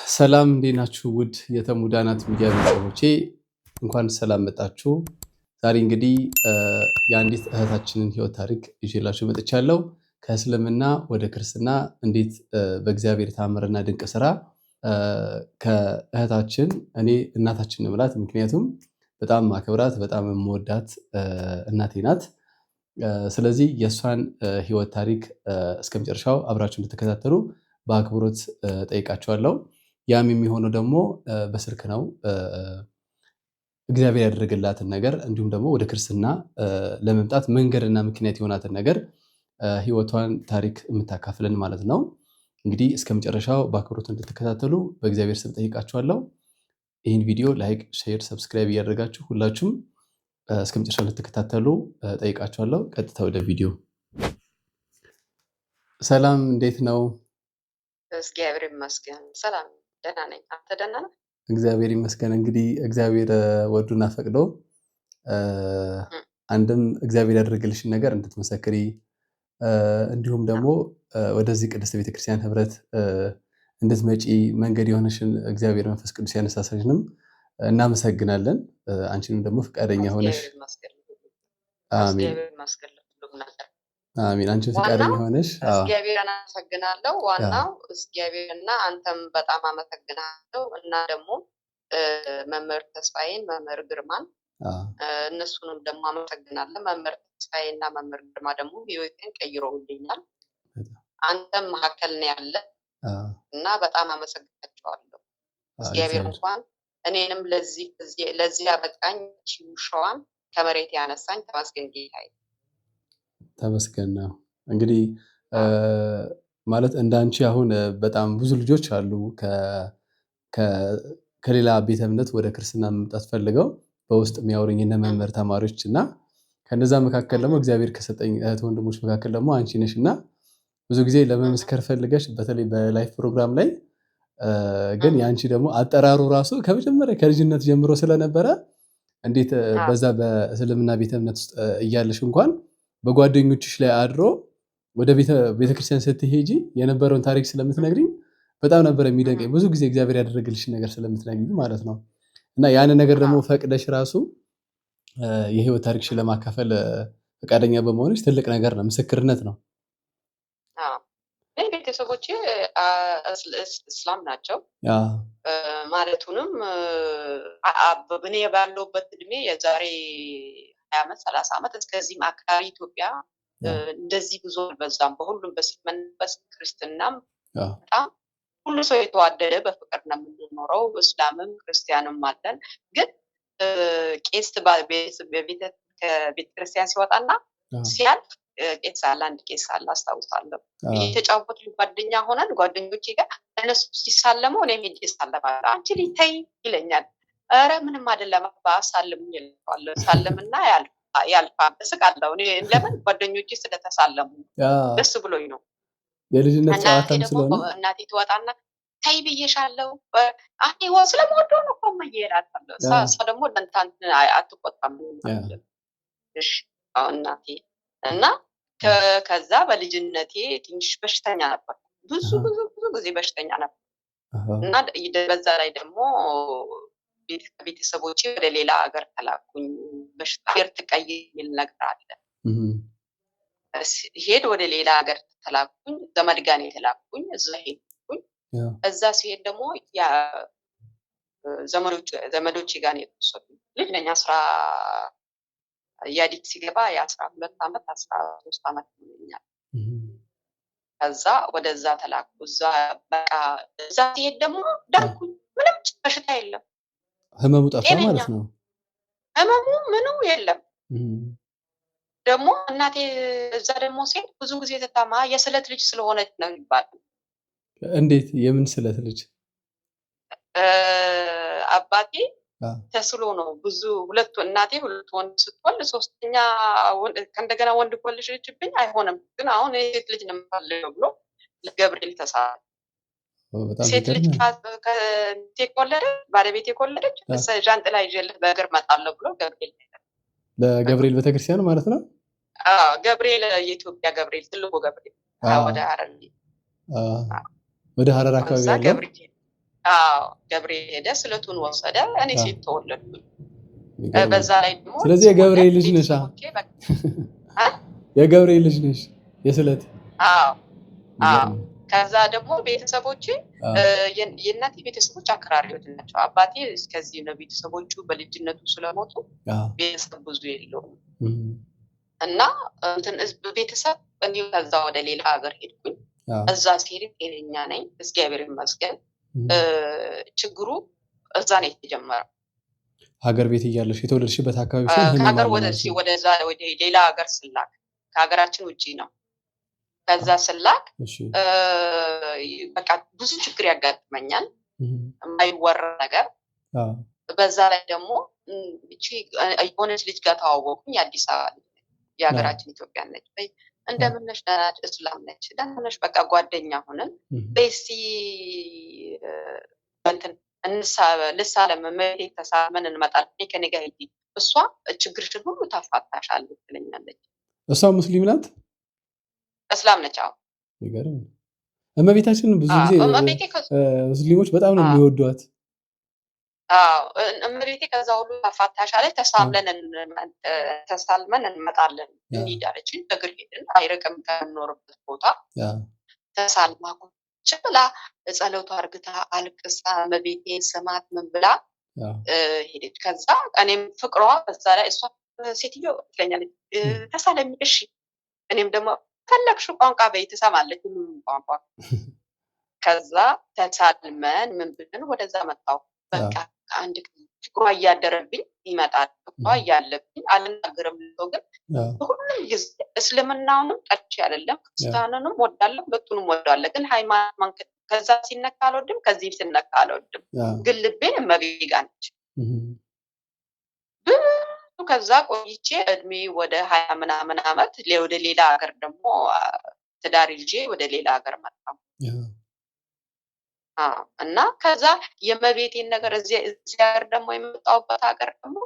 ሰላም እንዴት ናችሁ? ውድ የተሙዳናት ሚዲያ ቤተሰቦቼ እንኳን ሰላም መጣችሁ። ዛሬ እንግዲህ የአንዲት እህታችንን ህይወት ታሪክ ይዤላችሁ መጥቻለሁ። ከእስልምና ወደ ክርስትና እንዴት በእግዚአብሔር ታምርና ድንቅ ስራ ከእህታችን እኔ እናታችን ምላት፣ ምክንያቱም በጣም ማክብራት በጣም የምወዳት እናቴ ናት። ስለዚህ የእሷን ህይወት ታሪክ እስከመጨረሻው አብራችሁ እንድትከታተሉ በአክብሮት ጠይቃችኋለሁ። ያም የሚሆነው ደግሞ በስልክ ነው። እግዚአብሔር ያደረገላትን ነገር እንዲሁም ደግሞ ወደ ክርስትና ለመምጣት መንገድና ምክንያት የሆናትን ነገር ህይወቷን ታሪክ የምታካፍለን ማለት ነው። እንግዲህ እስከ መጨረሻው በአክብሮት እንድትከታተሉ በእግዚአብሔር ስም ጠይቃችኋለሁ። ይህን ቪዲዮ ላይክ፣ ሼር፣ ሰብስክራይብ እያደረጋችሁ ሁላችሁም እስከ መጨረሻው እንድትከታተሉ ጠይቃችኋለሁ። ቀጥታ ወደ ቪዲዮ። ሰላም እንዴት ነው? እግዚአብሔር ይመስገን ሰላም ደህና ነኝ። አንተ ደህና ነህ? እግዚአብሔር ይመስገን። እንግዲህ እግዚአብሔር ወዱና ፈቅዶ አንድም እግዚአብሔር ያደረገልሽን ነገር እንድትመሰክሪ እንዲሁም ደግሞ ወደዚህ ቅድስት ቤተክርስቲያን ህብረት እንድትመጪ መንገድ የሆነሽን እግዚአብሔር መንፈስ ቅዱስ ያነሳሳሽንም እናመሰግናለን። አንቺንም ደግሞ ፈቃደኛ ሆነሽ አሜን። አንቺ ፈቃደኛ ሆነሽ እግዚአብሔርን አመሰግናለሁ። ዋናው እግዚአብሔርና አንተም በጣም አመሰግናለሁ። እና ደግሞ መምህር ተስፋዬን መምህር ግርማን እነሱንም ደግሞ አመሰግናለሁ። መምህር ተስፋዬና መምህር ግርማ ደግሞ ህይወቴን ቀይረውልኛል። አንተም መካከል ነው ያለ እና በጣም አመሰግናቸዋለሁ። እግዚአብሔር እንኳን እኔንም ለዚህ ያበቃኝ ሸዋን ከመሬት ያነሳኝ ተመስገን ጌታዬ። ተመስገን ነው። እንግዲህ ማለት እንዳንቺ አሁን በጣም ብዙ ልጆች አሉ ከሌላ ቤተ እምነት ወደ ክርስትና መምጣት ፈልገው በውስጥ የሚያወሩኝ እነ መምህር ተማሪዎች እና ከነዛ መካከል ደግሞ እግዚአብሔር ከሰጠኝ እህት ወንድሞች መካከል ደግሞ አንቺ ነሽ እና ብዙ ጊዜ ለመመስከር ፈልገሽ በተለይ በላይፍ ፕሮግራም ላይ ግን የአንቺ ደግሞ አጠራሩ ራሱ ከመጀመሪያ ከልጅነት ጀምሮ ስለነበረ እንዴት በዛ በእስልምና ቤተ እምነት ውስጥ እያለሽ እንኳን በጓደኞችሽ ላይ አድሮ ወደ ቤተክርስቲያን ስትሄጂ የነበረውን ታሪክ ስለምትነግሪኝ በጣም ነበር የሚደንቀኝ። ብዙ ጊዜ እግዚአብሔር ያደረገልሽ ነገር ስለምትነግሪኝ ማለት ነው። እና ያን ነገር ደግሞ ፈቅደሽ ራሱ የህይወት ታሪክሽን ለማካፈል ፈቃደኛ በመሆንሽ ትልቅ ነገር ነው፣ ምስክርነት ነው። ቤተሰቦቼ እስላም ናቸው ማለቱንም እኔ ባለሁበት እድሜ የዛሬ 20 ዓመት 30 ዓመት እስከዚህም አካባቢ ኢትዮጵያ እንደዚህ ብዙ አልበዛም። በሁሉም በክርስትናም በጣም ሁሉ ሰው የተዋደደ በፍቅር ነው የምንኖረው። እስላምም ክርስቲያንም አለን። ግን ቄስ ከቤተክርስቲያን ሲወጣና ሲያልፍ ቄስ አለ፣ አንድ ቄስ አለ አስታውሳለሁ። የተጫወቱ ጓደኛ ሆነን ጓደኞቼ ጋር እነሱ ሲሳለሙ እኔም ሄጄ እሳለማለሁ። አንቺ ልጅ ተይ ይለኛል። ኧረ ምንም አይደለም አሳልሙ ይለዋለሁ። ሳለምና ያልፋል። እስቃለሁ። እኔ ለምን ጓደኞቼ ስለተሳለሙ ደስ ብሎኝ ነው። የልጅነት ጨዋታም ስለሆነ እናቴ ትወጣና ተይ ብዬሻለሁ። አይ ስለምወደው ነው እኮ እየሄዳለሁ። እሷ ደግሞ ለእንትን አትቆጣም። እሺ እናቴ እና ከዛ በልጅነቴ ትንሽ በሽተኛ ነበር። ብዙ ጊዜ በሽተኛ ነበር እና በዛ ላይ ደግሞ ቤተሰቦቼ ወደ ሌላ ሀገር ተላኩኝ። በሽታ ትቀይር የሚል ነገር አለ። ሄድ ወደ ሌላ ሀገር ተላኩኝ። ዘመድ ጋር ነው የተላኩኝ። እዛ ሄድኩኝ። እዛ ሲሄድ ደግሞ ዘመዶቼ ጋር ነው የተወሰዱኝ። ልጅ ነኝ። ያዲግ ሲገባ የ12 ዓመት 13 ዓመት ይሆነኛል። ከዛ ወደዛ ተላኩ። እዛ ሲሄድ ደግሞ ዳንኩኝ። ምንም በሽታ የለም። ህመሙ ጠፋ ማለት ነው። ህመሙ ምኑ የለም። ደግሞ እናቴ እዛ ደግሞ ሲሄድ ብዙ ጊዜ ተታማ የስለት ልጅ ስለሆነች ነው ይባላል። እንዴት? የምን ስለት ልጅ? አባቴ ተስሎ ነው ብዙ እናቴ ሁለት ወንድ ስትወልድ ሶስተኛ ከእንደገና ወንድ ኮልሽብኝ አይሆንም፣ ግን አሁን ሴት ልጅ ነው የምፈልገው ብሎ ለገብርኤል ተሳለ። ሴት ልጅ ባለቤት የኮለደች ዣንጥላ ይዤልህ በእግር መጣለሁ ብሎ ገብርኤል ለገብርኤል ቤተክርስቲያን ማለት ነው። ገብርኤል የኢትዮጵያ ገብርኤል ትልቁ ገብርኤል ወደ ሀረር አካባቢ ያለው ገብርኤል ሄደ፣ ስለቱን ወሰደ። እኔ ሴት ተወለድኩኝ። በዛ ላይ ደግሞ ስለዚህ የገብርኤል ልጅ ነሽ። የገብርኤል ልጅ ነሽ የስለት። ከዛ ደግሞ ቤተሰቦቼ የእናቴ ቤተሰቦች አክራሪዎች ናቸው። አባቴ እስከዚህ ነው። ቤተሰቦቹ በልጅነቱ ስለሞቱ ቤተሰብ ብዙ የለውም እና ቤተሰብ እንዲሁ ከዛ ወደ ሌላ ሀገር ሄድኩኝ። እዛ ሲሄድ ጤነኛ ነኝ እግዚአብሔር ይመስገን። ችግሩ እዛ ነው የተጀመረው። ሀገር ቤት እያለሽ የተወለድሽበት አካባቢ ከሀገር ወደዛ ወደ ሌላ ሀገር ስላክ ከሀገራችን ውጭ ነው። ከዛ ስላክ በቃ ብዙ ችግር ያጋጥመኛል፣ የማይወራ ነገር። በዛ ላይ ደግሞ የሆነች ልጅ ጋር ተዋወቁኝ። የአዲስ አበባ የሀገራችን ኢትዮጵያ ነች። እንደምነሽ ደህና እስላም ነች፣ ደህና ነሽ፣ በቃ ጓደኛ ሆነን በሲ ልሳለም መሬት ተሳልመን እንመጣለን። ከኔ ጋር ሂጂ፣ እሷ ችግርሽን ሁሉ ታፋታሻለች ትለኛለች። እሷ ሙስሊም ናት? እስላም ነች። አዎ ይገርም። እመቤታችን ብዙ ጊዜ ሙስሊሞች በጣም ነው የሚወዷት። እመቤቴ ከዛ ሁሉ ታፋታሻለች፣ ተሳልመን እንመጣለን እንሂድ አለችኝ። በእግር ሄድን፣ አይርቅም ከምኖርበት ቦታ። ተሳልማ ቁጭ ብላ ጸሎቷ አርግታ አልቅሳ እመቤቴ ስማት ምን ብላ ሄደች። ከዛ እኔም ፍቅሯ በዛ ላይ እሷ ሴትዮ ትለኛለች ተሳለሚ፣ እሺ። እኔም ደግሞ ፈለግሽው ቋንቋ በይ ትሰማለች፣ ሁሉም ቋንቋ። ከዛ ተሳልመን ምን ብለን ወደዛ መጣሁ። በቃ አንድ ፍቅሯ እያደረብኝ ይመጣል። ፍቅሯ እያለብኝ አልናገርም። ግን ሁሉም ጊዜ እስልምናውንም ጠልቼ አይደለም፣ ክርስቲያኑንም ወዳለሁ፣ ሁለቱንም ወዳለሁ። ግን ሃይማኖት ከዛ ሲነካ አልወድም፣ ከዚህ ሲነካ አልወድም። ግን ልቤን እመቤቴ ጋር ነች። ከዛ ቆይቼ እድሜ ወደ 20 ምናምን ዓመት ወደ ሌላ ሀገር ደግሞ ትዳር ይዤ ወደ ሌላ ሀገር መጣሁ። እና ከዛ የእመቤቴን ነገር እዚህ ሀገር ደግሞ የመጣሁበት ሀገር ደግሞ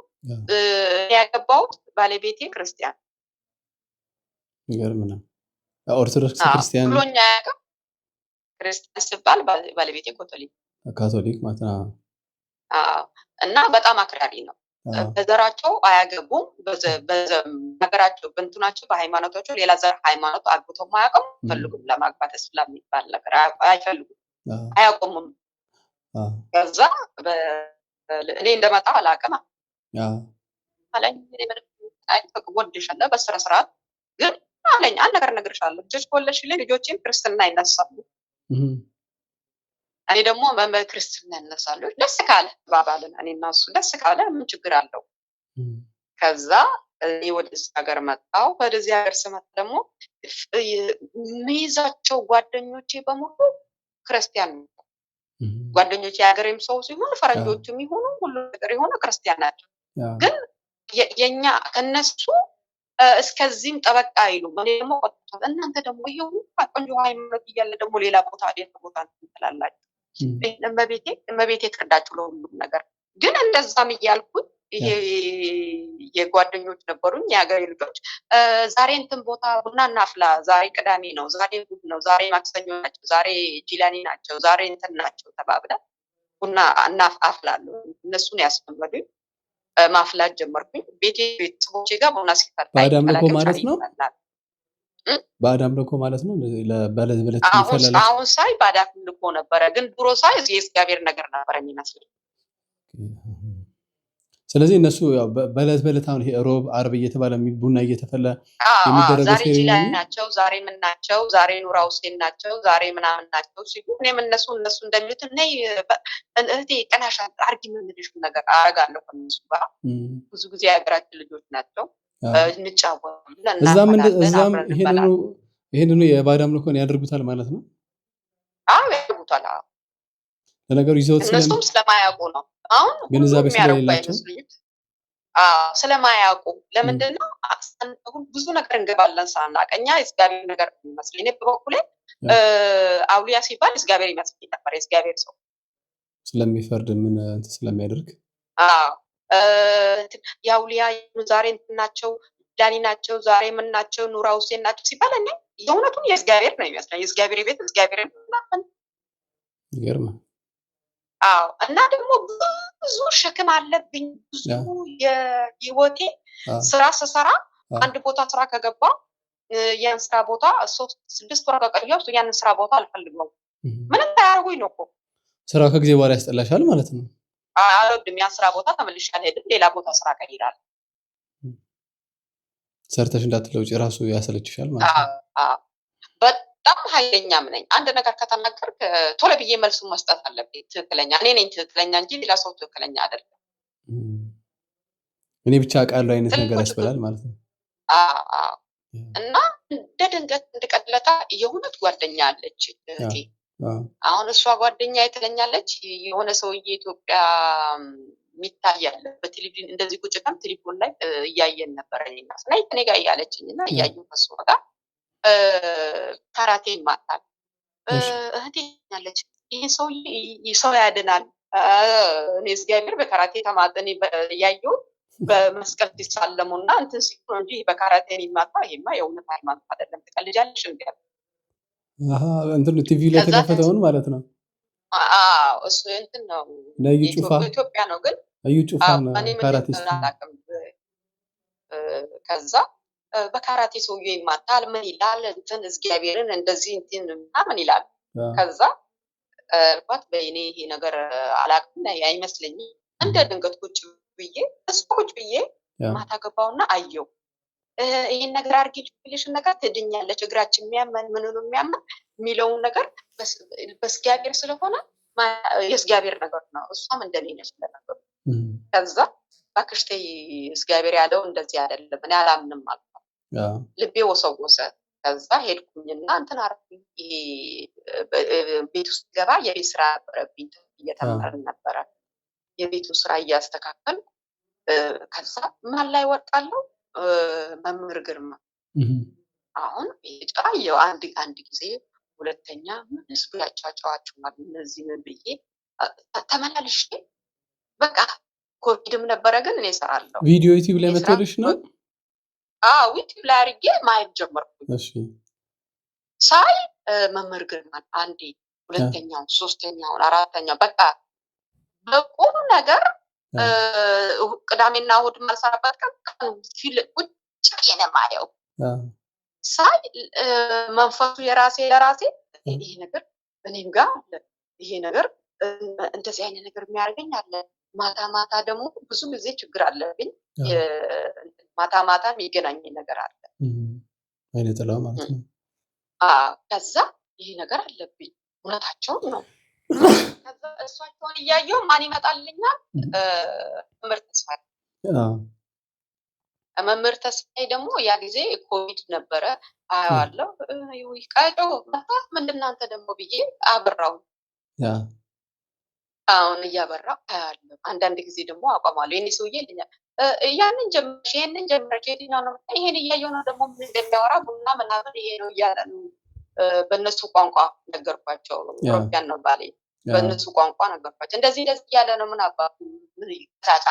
ያገባሁት ባለቤቴ ክርስቲያን። ይገርም ነው። ኦርቶዶክስ ክርስቲያን ብሎኛ ያውቅም። ክርስቲያን ሲባል ባለቤቴ ካቶሊክ ማለት ነው። እና በጣም አክራሪ ነው። በዘራቸው አያገቡም። በነገራቸው በእንትናቸው በሃይማኖታቸው ሌላ ዘር ሃይማኖት አግብተው ማያውቁም። ፈልጉም ለማግባት እስላም የሚባል ነገር አይፈልጉም፣ አያውቁምም። ከዛ እኔ እንደመጣ አላውቅም አለኝ። ወድሻለሁ በስነ ስርዓት ግን አለኝ አንድ ነገር እነግርሻለሁ፣ ልጆች ከወለድሽልኝ ልጆቼም ክርስትና ይነሳሉ። እኔ ደግሞ ክርስትና ይነሳሉ። ደስ ካለ ባባልን እኔ እና እሱ ደስ ካለ ምን ችግር አለው? ከዛ እኔ ወደዚህ ሀገር መጣሁ። ወደዚህ ሀገር ስመጣ ደግሞ የሚይዛቸው ጓደኞቼ በሙሉ ክርስቲያን ነው። ጓደኞቼ የሀገሬም ሰው ሲሆኑ ፈረንጆችም ይሆኑ ሁሉ ነገር የሆነ ክርስቲያን ናቸው። ግን የኛ ከነሱ እስከዚህም ጠበቃ አይሉም። እኔ ደግሞ እናንተ ደግሞ ይሄው ቆንጆ ሃይማኖት እያለ ደግሞ ሌላ ቦታ ትላላችሁ። እመቤቴ ትረዳችሁ ለሁሉም ነገር። ግን እንደዛም እያልኩኝ ይሄ የጓደኞች ነበሩኝ የሀገሬ ልጆች፣ ዛሬ እንትን ቦታ ቡና እናፍላ፣ ዛሬ ቅዳሜ ነው፣ ዛሬ እሑድ ነው፣ ዛሬ ማክሰኞ ናቸው፣ ዛሬ ጂላኒ ናቸው፣ ዛሬ እንትን ናቸው ተባብለን ቡና አፍላለሁ። እነሱን ያስለመዱኝ፣ ማፍላት ጀመርኩኝ። ቤተሰቦቼ ጋር ቡና ሲፈላ በአዳም ልኮ ማለት ነው። በአዳም ልኮ ማለት ነው። በለት አሁን ሳይ በአዳም ልኮ ነበረ፣ ግን ድሮ ሳይ የእግዚአብሔር ነገር ነበር የሚመስለኝ። ስለዚህ እነሱ በለት አሁን ይሄ ሮብ አርብ እየተባለ ቡና እየተፈላ የሚደረገው ዛሬ ጂላኒ ናቸው፣ ዛሬ ምን ናቸው፣ ዛሬ ኑራ ሁሴን ናቸው፣ ዛሬ ምናምን ናቸው ሲሉ እኔም እነሱ እንደሚሉት ነይ እህቴ ቀናሻ አርጊ የምንልሽ ነገር አረጋለሁ ከእነሱ ጋር። ብዙ ጊዜ የሀገራችን ልጆች ናቸው፣ እንጫወታለን። እዛም ይሄንኑ የባዕድ አምልኮን ያደርጉታል ማለት ነው። ያደርጉታል። ለነገሩ ይዘውት እነሱም ስለማያውቁ ነው። አሁን ግንዛቤ ስለሌላቸው ስለማያውቁ ለምንድን ነው ብዙ ነገር እንገባለን ሳናውቅ። እኛ የእግዚአብሔር ነገር የሚመስለኝ እኔ በበኩሌ አውሊያ ሲባል እግዚአብሔር ይመስለኝ ነበር። የእግዚአብሔር ሰው ስለሚፈርድ ምን እንትን ስለሚያደርግ የአውሊያ ዛሬ እንትን ናቸው፣ ዳኒ ናቸው፣ ዛሬ ምን ናቸው፣ ኑራ ሁሴን ናቸው ሲባል እኔ የእውነቱን የእግዚአብሔር ነው ይመስለኝ። የእግዚአብሔር ቤት እግዚአብሔር ነው። ይገርማል። አዎ እና ደግሞ ብዙ ሸክም አለብኝ። ብዙ የህይወቴ ስራ ስሰራ አንድ ቦታ ስራ ከገባ ያን ስራ ቦታ 3-6 ወር ከቆየሁ ያንን ስራ ቦታ አልፈልገውም። ምንም ታያርጉኝ ነው እኮ ስራው ከጊዜ በኋላ ያስጠላሻል ማለት ነው። አልወድም። ያን ስራ ቦታ ተመልሼ አልሄድም። ሌላ ቦታ ስራ ቀይራለሁ። ሰርተሽ እንዳትለውጪ ራሱ ያሰለችሻል ማለት ነው። በጣም ኃይለኛም ነኝ። አንድ ነገር ከተናገርክ ቶሎ ብዬ መልሱን መስጠት አለብኝ። ትክክለኛ እኔ ነኝ ትክክለኛ እንጂ ሌላ ሰው ትክክለኛ አይደለም። እኔ ብቻ አውቃለሁ አይነት ነገር ያስበላል ማለት ነው። እና እንደ ድንገት እንደቀለታ የእውነት ጓደኛ አለች እህቴ። አሁን እሷ ጓደኛ ትለኛለች የሆነ ሰውዬ ኢትዮጵያ የሚታያል በቴሌቪዥን እንደዚህ ቁጭ ቀን ቴሌፎን ላይ እያየን ነበር እኔና ስናይ ከኔ ጋር እያለችኝና እያየሁ ከሱ ጋር ካራቴ ይማታል እህቴ ያለች ይሄ ሰውዬ ሰው ያድናል። እኔ እግዚአብሔር በካራቴ ተማጠኔ እያየሁ በመስቀል ሲሳለሙና እንትን ሲሆን እንጂ በካራቴ ይማታ ይሄማ የእውነት ሃይማኖት አይደለም ትቀልጃለሽ እንዴ? እንትን ቲቪ ላይ ተከፈተውን ማለት ነው። እሱ እንትን ነው ነዩ ጩፋ ኢትዮጵያ ነው ግን ነዩ ጩፋ ካራቲስት ከዛ በካራቴ ሰውዬ ይማታል ምን ይላል እንትን እግዚአብሔርን እንደዚህ እንትን ምን ይላል። ከዛ ባት በእኔ ይሄ ነገር አላቅም አይመስለኝም። እንደ ድንገት ቁጭ ብዬ ማታ ገባውና አየው ይሄን ነገር አርጊልሽ ነገር ትድኛለች እግራችን የሚያመን ምንኑ የሚያመን የሚለውን ነገር በእግዚአብሔር ስለሆነ የእግዚአብሔር ነገር ነው። እሷም እንደኔ ነች ለነገሩ። ከዛ ባክሽቴ እግዚአብሔር ያለው እንደዚህ አይደለም እኔ አላምንም አልኩ። ልቤ ወሰወሰ። ከዛ ሄድኩኝና እንትን አርኩኝ። ይሄ ቤት ውስጥ ገባ የቤት ስራ ነበረብኝ እየተማርን ነበረ። የቤቱ ስራ እያስተካከልኩ ከዛ ማን ላይ ወጣለሁ መምህር ግርማ አሁን ጫየው አንድ ጊዜ ሁለተኛ ምን እስኩ ያጫጫዋቸዋል እነዚህ ምን ብዬ ተመላልሽ በቃ ኮቪድም ነበረ ግን እኔ እሰራለሁ። ቪዲዮ ዩቲዩብ ላይ መተልሽ ነው? ዩቲዩብ ላይ አድርጌ ማየት ጀመርኩ። እሺ ሳይ መምህር ግርማ አንዴ ሁለተኛው ሶስተኛውን አራተኛው በቃ በቁም ነገር ቅዳሜና እሑድ ማልሰራበት ቀን ቁጭ ብዬ ነው የማየው። ሳይ መንፈሱ ለራሴ ይሄ ነገር እኔም ጋር አለ ይሄ ነገር እንደዚህ አይነት ነገር የሚያደርገኝ አለ። ማታ ደግሞ ብዙ ጊዜ ችግር አለብኝ። ማታ የሚገናኝ ነገር አለ አይነ ጥላ ማለት ነው። ከዛ ይሄ ነገር አለብኝ እውነታቸውን ነው። ከዛ እሷቸውን እያየሁ ማን ይመጣልኛል? መምህር ተስፋዬ። መምህር ተስፋዬ ደግሞ ያ ጊዜ ኮቪድ ነበረ። አየዋለሁ ቀጮ ምንድን ነው አንተ ደግሞ ብዬ አበራው። አሁን እያበራው አያለሁ። አንዳንድ ጊዜ ደግሞ አቋማለሁ። የኔ ሰውዬ ይልኛል ያንን ጀምረሽ ይሄንን ጀምረሽ የትኛው ነው? ይሄን እያየሁ ነው ደግሞ ምን እንደሚያወራ ቡና ምናምን ይሄ ነው እያለ ነው። በእነሱ ቋንቋ ነገርኳቸው። ኢትዮጵያን ነው ባሌ በእነሱ ቋንቋ ነገርኳቸው። እንደዚህ እያለ ነው ምን አባቱ ምን ይታጣ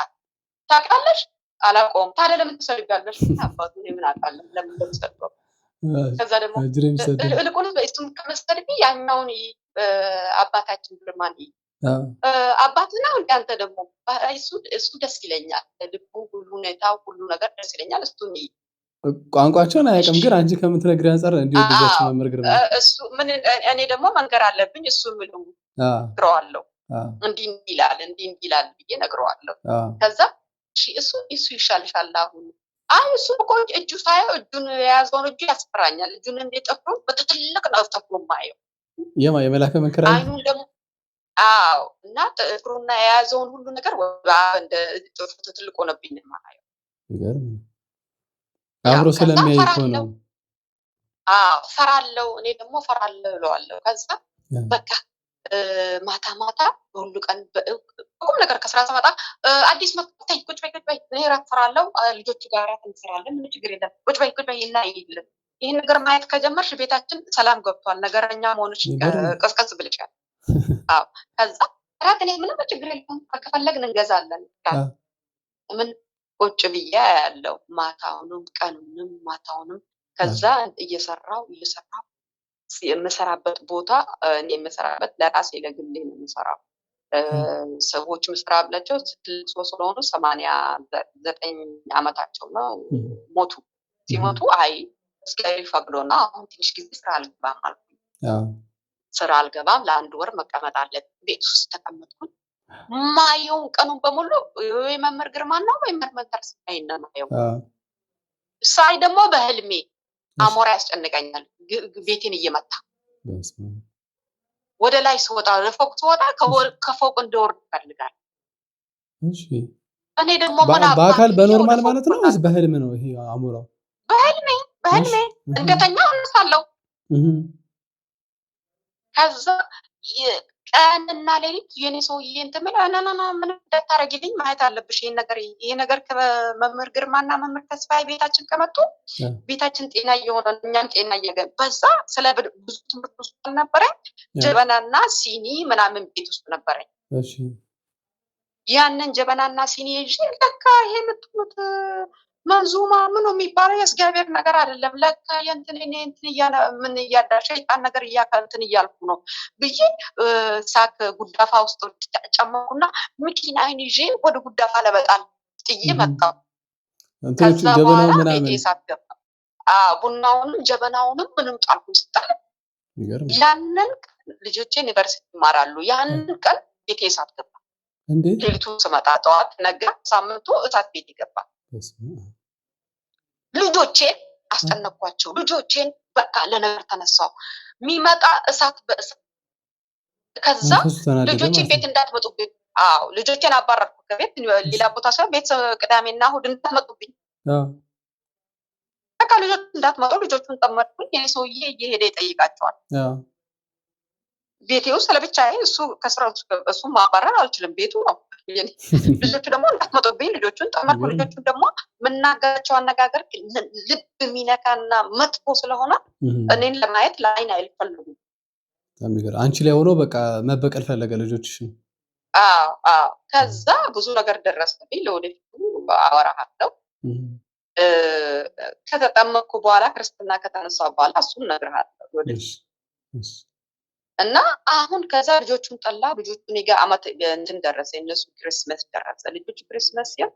ታውቃለሽ? አላውቀውም። ታዲያ ለምን ትሰልጋለሽ? አባቱ ምን አውቃለሁ ለምን እንደምሰልገው። ከዛ ደግሞ እልቁንስ በእሱም ከመሰልኝ ያኛውን አባታችን ግርማን አባትና አንተ ደግሞ እሱ ደስ ይለኛል። ልቡ ሁሉ ሁኔታው ሁሉ ነገር ደስ ይለኛል። እሱን ቋንቋቸውን አያውቅም ግን አንቺ ከምትነግሪው አንፃር እንዲወደዳችሁ መምህር ግርማ እሱ ምን እኔ ደግሞ መንገር አለብኝ። እሱ ምለው ነግረዋለሁ። እንዲህ ይላል ብዬ ነግረዋለሁ። ከዛ እሱ ይሻልሻል አሁን እሱ እኮ እጁ ሳየው እጁን የያዘውን እጁ ያስፈራኛል። እጁን እንደጠፍሩ በትልቅ ነው ጠፍሩ ማየው የመላከ መንከራ አይኑን ደግሞ እና ጥፍሩና የያዘውን ሁሉ ነገር እንደ ጥፍሩ ትልቅ ሆነብኝ ማየው። ይገርም አብሮ ስለሚያይ እኮ ነው። ፈራለሁ እኔ ደግሞ ፈራለሁ እለዋለሁ። ከዛ በቃ ማታ ሁሉ ቀን ቁም ነገር ከስራ ስመጣ አዲስ መጥተኝ ቁጭ በይ እኔ እራት ፈራለሁ። ልጆቹ ጋር እራት እንሰራለን። ምን ችግር የለም ቁጭ በይ እና ይልን ይህን ነገር ማየት ከጀመርሽ ቤታችን ሰላም ገብቷል። ነገረኛ መሆንሽ ቀስቀስ ብልሻል። ከዛ እራት እኔ ምንም ችግር የለም ከፈለግን እንገዛለን። ምን ቁጭ ብዬ ያለው ማታውንም ቀኑንም ማታውንም ከዛ እየሰራው የምሰራበት ቦታ እኔ የምሰራበት ለራሴ ለግሌ ነው የምሰራው። ሰዎችም ስራ ብላቸው ትልቅ ሰው ስለሆኑ 89 ዓመታቸው ነው ሞቱ። ሲሞቱ አይ እግዚአብሔር ፈቅዶና አሁን ትንሽ ጊዜ ስራ አልገባም አልኩኝ። ስራ አልገባም ለአንድ ወር መቀመጥ አለብኝ። ቤት ውስጥ ተቀመጥኩኝ። ማየውን ቀኑን በሙሉ ወይ መምህር ግርማን ነው ወይ መምህር ተስፋዬን ነው ማየው። ሳይ ደግሞ በህልሜ አሞራ ያስጨንቀኛል ቤቴን እየመታ ወደ ላይ ስወጣ ለፎቅ ስወጣ ከፎቅ እንደወርድ ይፈልጋል። እሺ እኔ ደግሞ በአካል በኖርማል ማለት ነው ወይስ በህልም ነው ይሄ አሞራው? በህልሜ እንደተኛው እነሳለሁ። ከዛ ቀንና ሌሊት የኔ ሰውዬ እንትን ምን እንዳታረጊልኝ ማየት አለብሽ ይሄ ነገር ከመምህር ግርማና መምህር ተስፋዬ ቤታችን ከመጡ ቤታችን ጤና እየሆነ እኛም ጤና እየገን በዛ ስለ ብዙ ትምህርት ውስጥ ነበረኝ። ጀበናና ሲኒ ምናምን ቤት ውስጥ ነበረኝ። እሺ ያንን ጀበናና ሲኒ ይዤ ለካ ይሄ የምትሉት መንዙማ ምን የሚባለው የእግዚአብሔር ነገር አይደለም ለካ የእንትን ምን እያዳሸ ሸይጣን ነገር እያከንትን እያልኩ ነው ብዬ ሳክ ጉዳፋ ውስጥ ጨመርኩና መኪናዬን ይዤ ወደ ጉዳፋ ለበጣል ጥዬ መጣሁ። ከዛ በኋላ ቤቴ ሳትገባ ቡናውንም ጀበናውንም ምንም ጣልኩ ስጣል ያንን ልጆቼ ዩኒቨርሲቲ ይማራሉ። ያንን ቀን ቤቴ ሳትገባ ሌሊቱ ስመጣ ጠዋት ነገ ሳምንቱ እሳት ቤት ይገባል። ልጆቼን አስጨነቅኳቸው። ልጆቼን በቃ ለነገር ተነሳው የሚመጣ እሳት በእሳት ከዛ ልጆቼን ቤት እንዳትመጡብኝ ልጆቼን አባረርኩ ከቤት ሌላ ቦታ ሳይሆን ቤት ቅዳሜና እሑድ እንዳትመጡብኝ በቃ ልጆች እንዳትመጡ ልጆቹን ጠመድኩኝ። የኔ ሰውዬ እየሄደ ይጠይቃቸዋል። ቤቴ ውስጥ ለብቻዬ እሱ ከስራ እሱ ማባረር አልችልም ቤቱ ነው። ልጆቹ ደግሞ እንዳትመጡብኝ ልጆቹን ጠመድኩ። ልጆቹን ደግሞ የምናገራቸው አነጋገር ልብ የሚነካና መጥፎ ስለሆነ እኔን ለማየት ለአይን አይፈልጉም። አንቺ ላይ ሆኖ በቃ መበቀል ፈለገ ልጆችሽን። ከዛ ብዙ ነገር ደረሰብኝ። ለወደፊቱ አወራሃለሁ። ከተጠመቅኩ በኋላ ክርስትና ከተነሳ በኋላ እሱን እነግርሃለሁ ወደፊት እና አሁን ከዛ ልጆቹን ጠላ ልጆቹ እኔ ጋር አመት እንትን ደረሰ። እነሱ ክርስመስ ደረሰ። ልጆቹ ክርስመስ ያ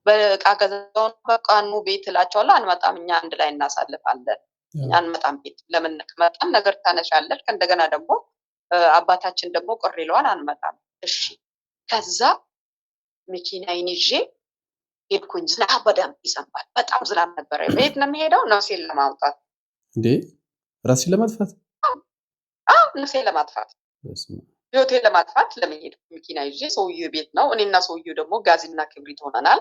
በቃ ገዛውን በቃ ኑ ቤት እላቸዋለሁ። አንመጣም እኛ አንድ ላይ እናሳልፋለን። አንመጣም ቤት ለምን ከመጣን ነገር ታነሻለሽ። ከእንደገና ደግሞ አባታችን ደግሞ ቅር ይለዋል። አንመጣም እሺ። ከዛ መኪናዬን ይዤ ሄድኩኝ። ዝናብ በደንብ ይዘንባል። በጣም ዝናብ ነበረ። ቤት ነው የምሄደው ነፍሴን ለማውጣት እንዴ ራስሽን ለማጥፋት ነፍሴን ለማጥፋት ህይወቴን ለማጥፋት ለመሄድ መኪና ይዤ ሰውዬው ቤት ነው። እኔና ሰውዬው ደግሞ ጋዝና ክብሪት ሆነናል።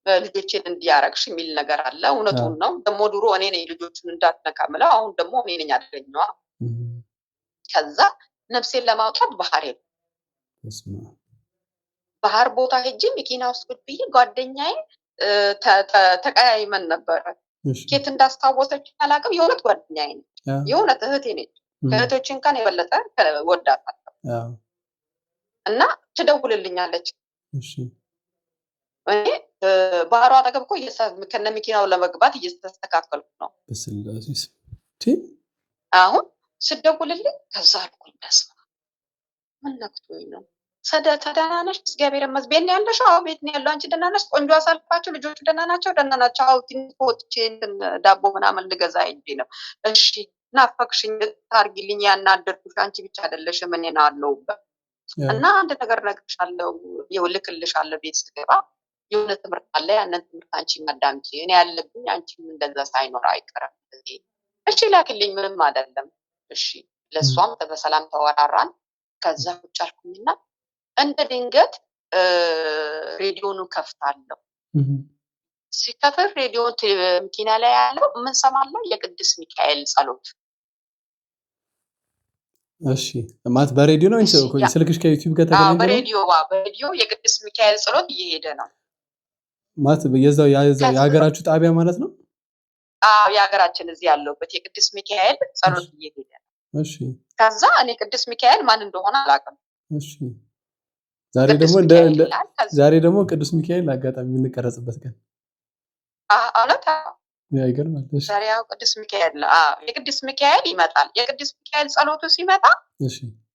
ልጆቼን እንዲያረግሽ የሚል ነገር አለ። እውነቱን ነው። ደግሞ ድሮ እኔ ነኝ ልጆቹን እንዳትነካምለው፣ አሁን ደግሞ እኔ ነኝ አደረኛዋ። ከዛ ነፍሴን ለማውጣት ባህር ቦታ ሄጄ መኪና ውስጥ ቁጭ ብዬ ጓደኛዬ ተቀያይመን ነበረ። ኬት እንዳስታወሰች አላውቅም። የእውነት ጓደኛዬ ነች። የእውነት እህቴ ነች። ከእህቶችን እንኳን የበለጠ ወዳታለሁ እና ትደውልልኛለች። እኔ ባህሯ አጠገብ እኮ ከነ መኪናው ለመግባት እየተስተካከልኩ ነው። አሁን ስደውልልኝ ከዛ አልኩኝ በስመ አብ ምን ነክቶኝ ነው? ደህና ነሽ? እግዚአብሔር ይመስገን ያለሽው? አዎ ቤት ነው ያለው። አንቺ ደህና ነሽ? ቆንጆ አሳልፋችሁ ልጆቹ ደህና ናቸው? ደህና ናቸው። አዎ ትንሽ ወጥቼ ዳቦ ምናምን ልገዛ ሄጄ ነው። እሺ ናፈቅሽኝ ታርጊልኝ። ያናደድኩሽ አንቺ ብቻ አይደለሽም እኔ ነው አለሁበት እና አንድ ነገር እነግርሻለሁ። እልክልሻለሁ ቤት ስገባ የሆነ ትምህርት አለ። ያንን ትምህርት አንቺ ማዳምጪ። እኔ ያለብኝ አንቺም እንደዛ ሳይኖር አይቀርም። እሺ ላክልኝ፣ ምንም አይደለም። እሺ ለሷም በሰላም ተወራራን። ከዛ ቁጭ አልኩኝና እንደ ድንገት ሬዲዮኑ ከፍታለሁ። ሲከፍት ሬዲዮን መኪና ላይ ያለው ምን ሰማለሁ? የቅዱስ ሚካኤል ጸሎት። እሺ ማለት በሬዲዮ ነው እንዴ? ስልክሽ ከዩቲዩብ ጋር ተገናኘ? በሬዲዮ የቅዱስ ሚካኤል ጸሎት እየሄደ ነው ማለት የዛው የሀገራችሁ ጣቢያ ማለት ነው? የሀገራችን እዚህ ያለውበት የቅዱስ ሚካኤል ጸሎት እየሄደ ነው። እሺ ከዛ እኔ ቅዱስ ሚካኤል ማን እንደሆነ አላውቅም። እሺ ዛሬ ደግሞ ቅዱስ ሚካኤል አጋጣሚ የምንቀረጽበት ቀን አውለታ ይገርማል። ዛሬ ያው ቅዱስ ሚካኤል ነው። የቅዱስ ሚካኤል ይመጣል። የቅዱስ ሚካኤል ጸሎቱ ሲመጣ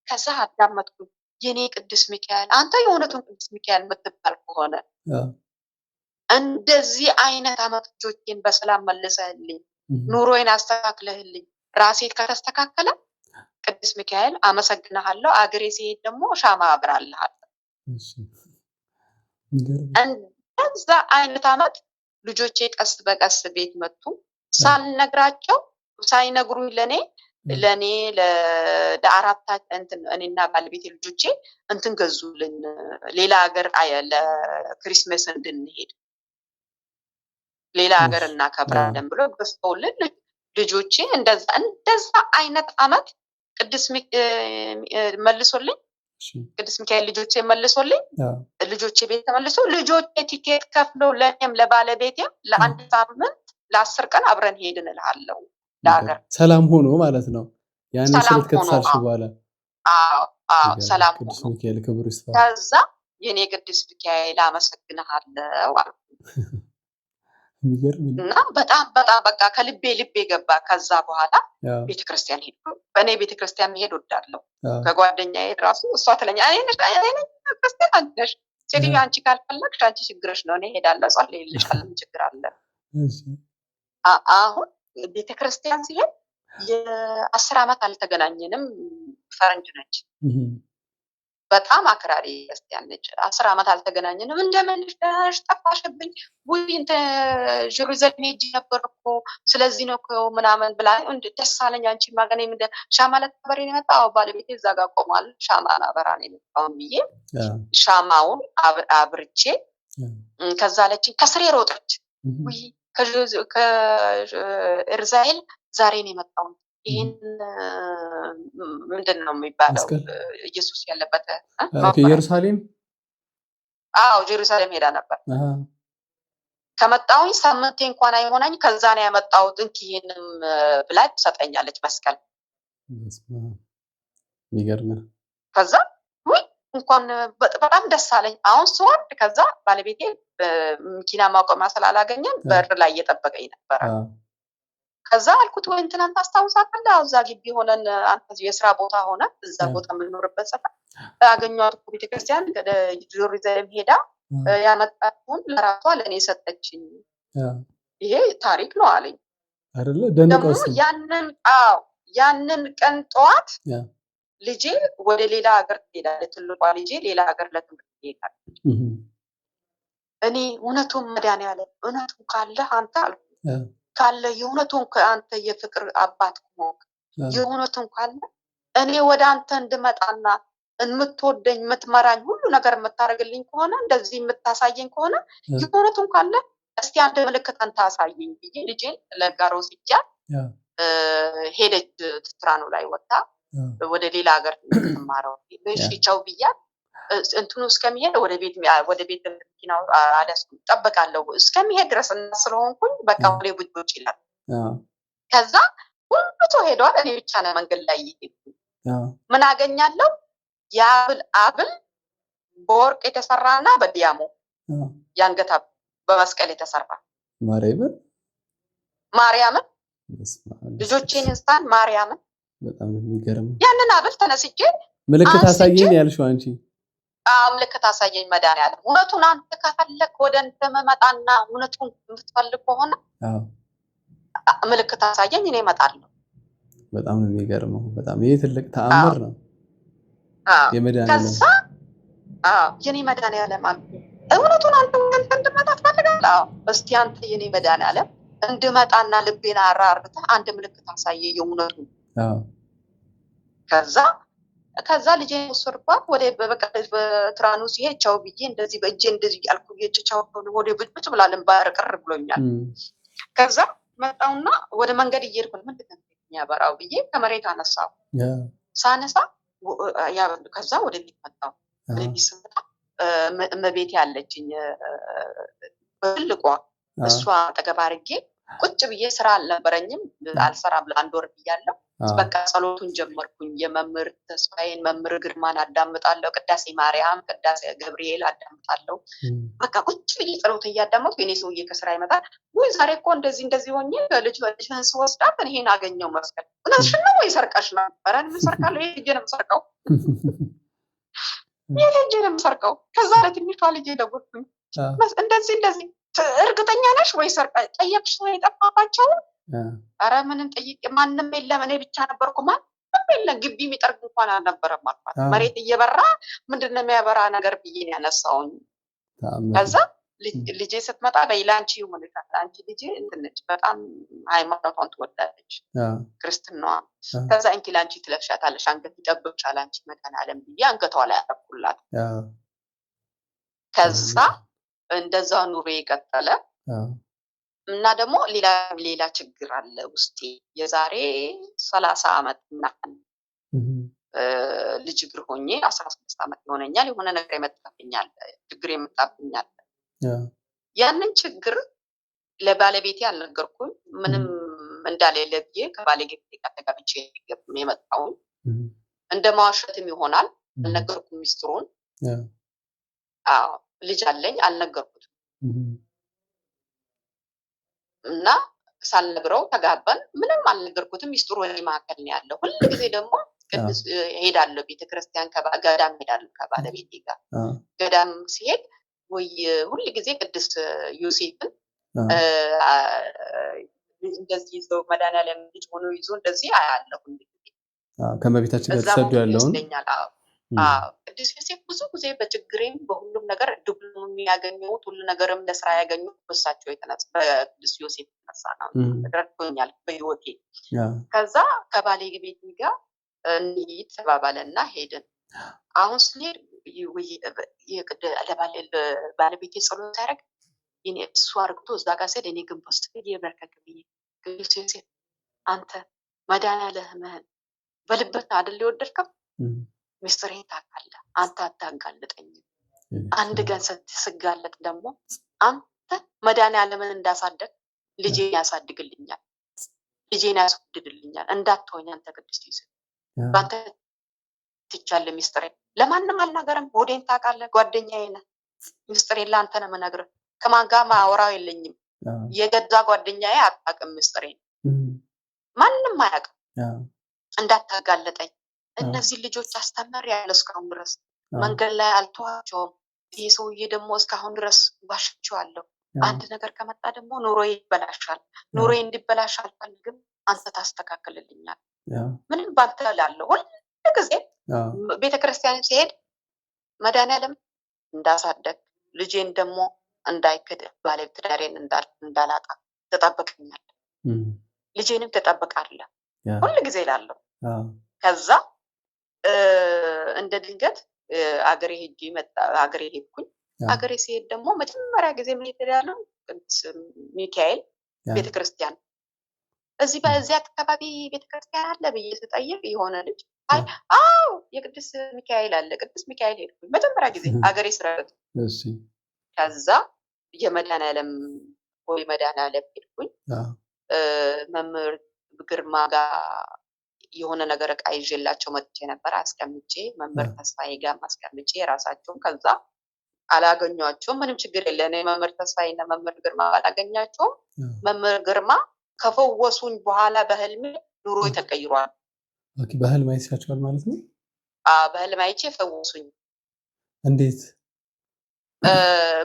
ከዛ አዳመጥኩ። የኔ ቅዱስ ሚካኤል አንተ የእውነቱን ቅዱስ ሚካኤል የምትባል ከሆነ እንደዚህ አይነት አመት ልጆቼን በሰላም መልሰህልኝ ኑሮዬን አስተካክለህልኝ ራሴ ከተስተካከለ ቅዱስ ሚካኤል አመሰግናለሁ። አገሬ ሲሄድ ደግሞ ሻማ አብራልሃለሁ። እንደዛ አይነት አመት ልጆቼ ቀስ በቀስ ቤት መጡ። ሳልነግራቸው ሳይነግሩኝ ለኔ ለአራት እንትን እኔና ባለቤቴ ልጆቼ እንትን ገዙልን ሌላ ሀገር ለክሪስማስ እንድንሄድ ሌላ ሀገር እናከብራለን ብሎ ገዝተውልን ልጆቼ እንደዛ አይነት አመት ቅዱስ መልሶልኝ ቅዱስ ሚካኤል ልጆቼ መልሶልኝ ልጆቼ ቤት ተመልሶ ልጆቼ ቲኬት ከፍለው ለኔም ለባለቤቴም ለአንድ ሳምንት ለ10 ቀን አብረን ሄድን እልሃለሁ ለሀገር ሰላም ሆኖ ማለት ነው። ያን ስለት ከተሳልሽ በኋላ አዎ ሰላም ሆኖ ቅዱስ ሚካኤል ክብር ይስፋ። ከዛ የኔ ቅዱስ ሚካኤል አመሰግናለሁ አልኩ። እና በጣም በቃ ከልቤ ገባ። ከዛ በኋላ ቤተክርስቲያን ሄድኩ። በእኔ ቤተክርስቲያን መሄድ ወዳለሁ። ከጓደኛዬ ራሱ እሷ ትለኛ እኔ ክርስቲያን አንቺ ነሽ ሴትዮ አንቺ ካልፈለግሽ አንቺ ችግርሽ ነው፣ እኔ ሄዳለሁ ጸልይልሻለሁ፣ ምን ችግር አለ? አሁን ቤተክርስቲያን ሲሄድ የ10 አመት አልተገናኘንም። ፈረንጅ ነች፣ በጣም አክራሪ ክርስቲያን ነች። 10 አመት አልተገናኘንም። እንደምን ነሽ ጠፋሽብኝ፣ ውይ ጀሩሳሌም ሄጄ ነበር እኮ ስለዚህ ነው እኮ ምናምን ብላ ደስ አለኝ። አንቺ ማገኔ ሻማ ለተበሬ ነው የመጣው፣ ባለቤቴ እዛ ጋር ቆሟል፣ ሻማ አበራ ነው የመጣው ብዬ ሻማውን አብርቼ ከዛ አለችኝ። ከስሬ ሮጠች። ውይ ከእርዛኤል ዛሬ ነው የመጣው፣ ይሄን ምንድን ነው የሚባለው ኢየሱስ ያለበት ኢየሩሳሌም? አዎ ጀሩሳሌም ሄዳ ነበር። ከመጣሁኝ ሳምንቴ እንኳን አይሆናኝ ከዛ ነው ያመጣሁት። ይሄንም ብላ ትሰጠኛለች መስቀል። የሚገርም ነው። ከዛ ውይ እንኳን በጣም ደስ አለኝ። አሁን ስወርድ ከዛ ባለቤቴ መኪና ማቆሚያ ስላላገኘን በር ላይ እየጠበቀኝ ነበር። ከዛ አልኩት ወይ እንትናን ታስታውሳለህ? እዛ ግቢ ሆነን አንተ የስራ ቦታ ሆነ እዛ ቦታ የምንኖርበት ሰፈር ያገኘኋት እኮ ቤተክርስቲያን ጀሩሳሌም ሄዳ ያመጣችውን ለራሷ ለእኔ ሰጠችኝ። ይሄ ታሪክ ነው አለኝ አይደለ? ደግሞ ያንን ቀን ጠዋት ልጄ ወደ ሌላ ሀገር ትሄዳለች። ትልቋ ልጄ ሌላ ሀገር ለትምህርት ትሄዳለች። እኔ እውነቱን መድኃኒዓለም እውነቱን ካለ አንተ አልኩ ካለ የእውነቱን ከአንተ የፍቅር አባት ከሆንክ የእውነቱን ካለ እኔ ወደ አንተ እንድመጣና የምትወደኝ የምትመራኝ ሁሉ ነገር የምታደርግልኝ ከሆነ እንደዚህ የምታሳየኝ ከሆነ የእውነቱን ካለ እስቲ አንድ ምልክት አንተ አሳየኝ ብዬ ልጄን ለጋሮ ሲጃ ሄደች። ትራኑ ላይ ወጣ ወደ ሌላ ሀገር ትማረው። እሺ ቻው ብያት እንትኑ እስከሚሄድ ወደ ቤት መኪናው አለስኩ ጠብቃለሁ እስከሚሄድ ድረስ ስለሆንኩኝ በቃ ወደ ቡጭ ይላል። ከዛ ሁሉ ሰው ሄዷል። እኔ ብቻ ነው መንገድ ላይ ይሄድኩኝ። ምን አገኛለሁ? አብል በወርቅ የተሰራና በዲያሞ ያንገታ በመስቀል የተሰራ ማርያምን ልጆቼን እንስታን ማርያምን በጣም የሚገርም ያንን አብል ተነስቼ ምልክት አሳየኝ ያልሽው አንቺ? ምልክት አሳየኝ መድኃኒዓለም። እውነቱን አንተ ከፈለክ ወደ አንተ መመጣና እውነቱን የምትፈልግ ከሆነ ምልክት አሳየኝ እኔ እመጣለሁ። በጣም ነው የሚገርመው። በጣም ይሄ ትልቅ ተአምር ነው። የመድኃኒዓለም ከዛ የኔ መድኃኒዓለም እውነቱን አንተ እንድመጣ ትፈልጋለህ? እስቲ አንተ የኔ መድኃኒዓለም እንድመጣና ልቤን አራርተህ አንድ ምልክት አሳየኝ የእውነቱን። ከዛ ልጄ ወሰድኳት ወደ በትራኑ ሲሄድ ቻው ብዬ እንደዚህ በእጄ እንደዚህ ያልኩ ቻው ወደ ብጭ ብላለን ባርቅር ብሎኛል። ከዛ መጣውና ወደ መንገድ እየሄድኩ ምንድን ነው የሚያበራው ብዬ ከመሬት አነሳው። ሳነሳ ከዛ ወደ ቤት መጣው። ወደ ቤት ስመጣ እመቤቴ ያለችኝ በትልቋ እሷ አጠገብ አድርጌ ቁጭ ብዬ ስራ አልነበረኝም አልሰራም ለ1 ወር ብያለሁ። በቃ ጸሎቱን ጀመርኩኝ። የመምህር ተስፋዬን መምህር ግርማን አዳምጣለሁ፣ ቅዳሴ ማርያም ቅዳሴ ገብርኤል አዳምጣለሁ። በቃ ቁጭ ብዬ ጸሎት እያዳመጥኩ የኔ ሰውዬ ከስራ ይመጣል። ወይ ዛሬ እኮ እንደዚህ ሆኜ ልጅህን ስወስዳት ይሄን አገኘው መስቀል እውነትሽን ነው ወይ ሰርቀሽ ነው? ኧረ ምን ሰርቃለሁ? ይሄ ልጄ ነው የምሰርቀው። የልጅ ነው የምሰርቀው። ከዛ ለትንሿ ልጅ ደወልኩኝ። እንደዚህ እርግጠኛ ነሽ ወይ ሰርቃ ጠየቅሽ ነው የጠፋባቸው? ኧረ ምንም ጠይቄ ማንም የለም እኔ ብቻ ነበርኩ። ማንም የለም ግቢ የሚጠርግ እንኳን አልነበረም አልኳት። መሬት እየበራ ምንድን ነው የሚያበራ ነገር ብዬ ነው ያነሳውኝ። ከዛ ልጄ ስትመጣ በይላንቺ ይሁንልታል። አንቺ ልጄ እንትን ነች በጣም ሃይማኖቷን ትወዳለች ክርስትናዋ። ከዛ እንኪ ላንቺ ትለብሻታለሽ አንገት ይጠብቅሻል አንቺ መድኃኒዓለም ብዬ አንገቷ ላይ አደረኩላት። ከዛ እንደዛ ኑሮ የቀጠለ እና ደግሞ ሌላ ችግር አለ ውስጤ። የዛሬ 30 ዓመት እና ልጅ እግር ሆኜ 16 ዓመት ይሆነኛል። የሆነ ነገር የመጣብኛል ችግር የመጣብኛል። ያንን ችግር ለባለቤቴ አልነገርኩም። ምንም እንዳሌለ ብዬ ከባለቤቴ ጋር ተጋብቼ የመጣው እንደ ማዋሸትም ይሆናል አልነገርኩም ሚስጥሩን። አዎ ልጅ አለኝ አልነገርኩትም። እና ሳልነግረው ተጋባን። ምንም አልነገርኩትም። ሚስጥሩ እኔ መካከል ነው ያለው። ሁሉ ጊዜ ደግሞ ቅዱስ ሄዳለሁ ቤተክርስቲያን ገዳም ሄዳለሁ ከባለቤቴ ጋር። ገዳም ሲሄድ ወይ ሁሉ ጊዜ ቅዱስ ዮሴፍን እንደዚህ ይዞ መድኃኒዓለም ልጅ ሆኖ ይዞ እንደዚህ አያለሁ። ከመቤታችን ጋር ተሰዶ ያለውን ቅዱስ ዮሴፍ ብዙ ጊዜ በችግሬም በሁሉም ነገር ድብሉ የሚያገኙት ሁሉ ነገርም ለስራ ያገኙት በሳቸው የተነሳ በቅዱስ ዮሴፍ የተነሳ ነው። ረድቶኛል በህይወቴ። ከዛ ከባለቤቴ ጋር እንሂድ ተባባለና ሄድን። አሁን ስንሄድ ባለቤቴ ጸሎት ያደረግ እሱ አርግቶ እዛ ጋር ስሄድ እኔ ግን በውስጥ የበረከክ ብዬ ቅዱስ ዮሴፍ አንተ መድኃኒዓለምህን በልበት አይደል የወደድከው? ሚስጥሬን ታውቃለህ፣ አንተ አታጋልጠኝም። አንድ ቀን ስጋለጥ ደግሞ አንተ መድኃኒዓለምን እንዳሳደግ ልጄን ያሳድግልኛል፣ ልጄን ያስወድድልኛል። እንዳትሆኝ አንተ ቅዱስ ዮሴፍ በአንተ ትቻለህ። ሚስጥሬን ለማንም አልናገርም። ሆዴን ታውቃለህ፣ ጓደኛዬ ነህ። ሚስጥሬን ለአንተ ነው የምነግርህ። ከማን ጋር ማወራው የለኝም። የገዛ ጓደኛዬ አታውቅም ሚስጥሬን፣ ማንም አያውቅም። እንዳታጋለጠኝ። እነዚህ ልጆች አስተምሬያለሁ እስካሁን ድረስ መንገድ ላይ አልተዋቸውም። ይህ ሰውዬ ደግሞ እስካሁን ድረስ ዋሽቼዋለሁ። አንድ ነገር ከመጣ ደግሞ ኑሮዬ ይበላሻል። ኑሮዬ እንዲበላሽ አልፈልግም። አንተ ታስተካክልልኛል። ምንም ባንተ እላለሁ ሁሉ ጊዜ። ቤተክርስቲያን ሲሄድ መድኃኒዓለም እንዳሳደግ ልጄን ደግሞ እንዳይክድ ባለቤት ትዳሬን እንዳላጣ ትጠብቀኛለህ፣ ልጄንም ትጠብቃለህ ሁሉ ጊዜ እላለሁ። ከዛ እንደ ድንገት አገሬ ሄድኩኝ። አገሬ ሲሄድ ደግሞ መጀመሪያ ጊዜ ምን ይተዳለው ቅዱስ ሚካኤል ቤተክርስቲያን በዚህ አካባቢ ቤተክርስቲያን አለ ብዬ ስጠይቅ የሆነ ልጅ አዎ የቅዱስ ሚካኤል አለ። ቅዱስ ሚካኤል ሄድኩኝ መጀመሪያ ጊዜ አገሬ ስረግጥ። ከዛ የመድኃኒዓለም ሄድኩኝ። መምህር ግርማ ጋር የሆነ ነገር ዕቃ ይዤላቸው መጥቼ ነበር። አስቀምጬ መምህር ተስፋዬ ጋር አስቀምጬ የራሳቸውን። ከዛ አላገኟቸውም። ምንም ችግር የለ እኔ መምህር ተስፋዬና መምህር ግርማ አላገኛቸውም። መምህር ግርማ ከፈወሱኝ በኋላ በህልሜ ኑሮ ተቀይሯል። ኦኬ በህልም አይቻቸዋል ማለት ነው? በህልም አይቼ ፈወሱኝ። እንዴት?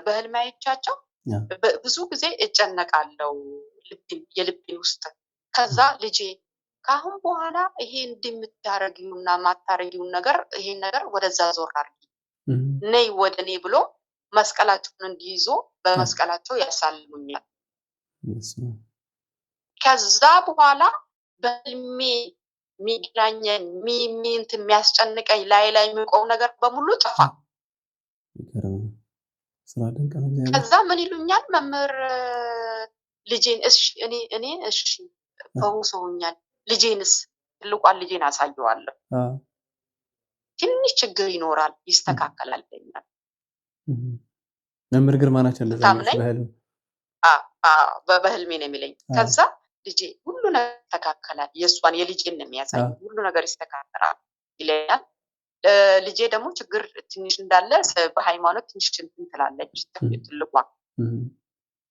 በህልም አይቻቸው ብዙ ጊዜ እጨነቃለሁ የልቤን ውስጥ። ከዛ ልጄ ከአሁን በኋላ ይሄ እንደምታረጊውና ማታረጊውን ነገር ይሄን ነገር ወደዛ ዞር አድርጊ፣ ነይ ወደ እኔ ብሎ መስቀላቸውን እንዲይዞ በመስቀላቸው ያሳልሙኛል። ከዛ በኋላ በህልሜ የሚገናኘን የሚያስጨንቀኝ ላይ የሚቆም ነገር በሙሉ ጠፋ። ከዛ ምን ይሉኛል መምህር ልጄን እኔ እሺ ፈውሰውኛል፣ ልጄንስ ትልቋን ልጄን አሳየዋለሁ፣ ትንሽ ችግር ይኖራል ይስተካከላል ይለኛል። መምህር ግርማ ናቸው እንደዛ በህልም? በህልሜ ነው የሚለኝ። ከዛ ልጄ ሁሉ ነገር ይስተካከላል፣ የእሷን የልጄን ነው የሚያሳይ፣ ሁሉ ነገር ይስተካከላል ይለኛል። ልጄ ደግሞ ችግር ትንሽ እንዳለ በሃይማኖት ትንሽ እንትን ትላለች። ትልቋ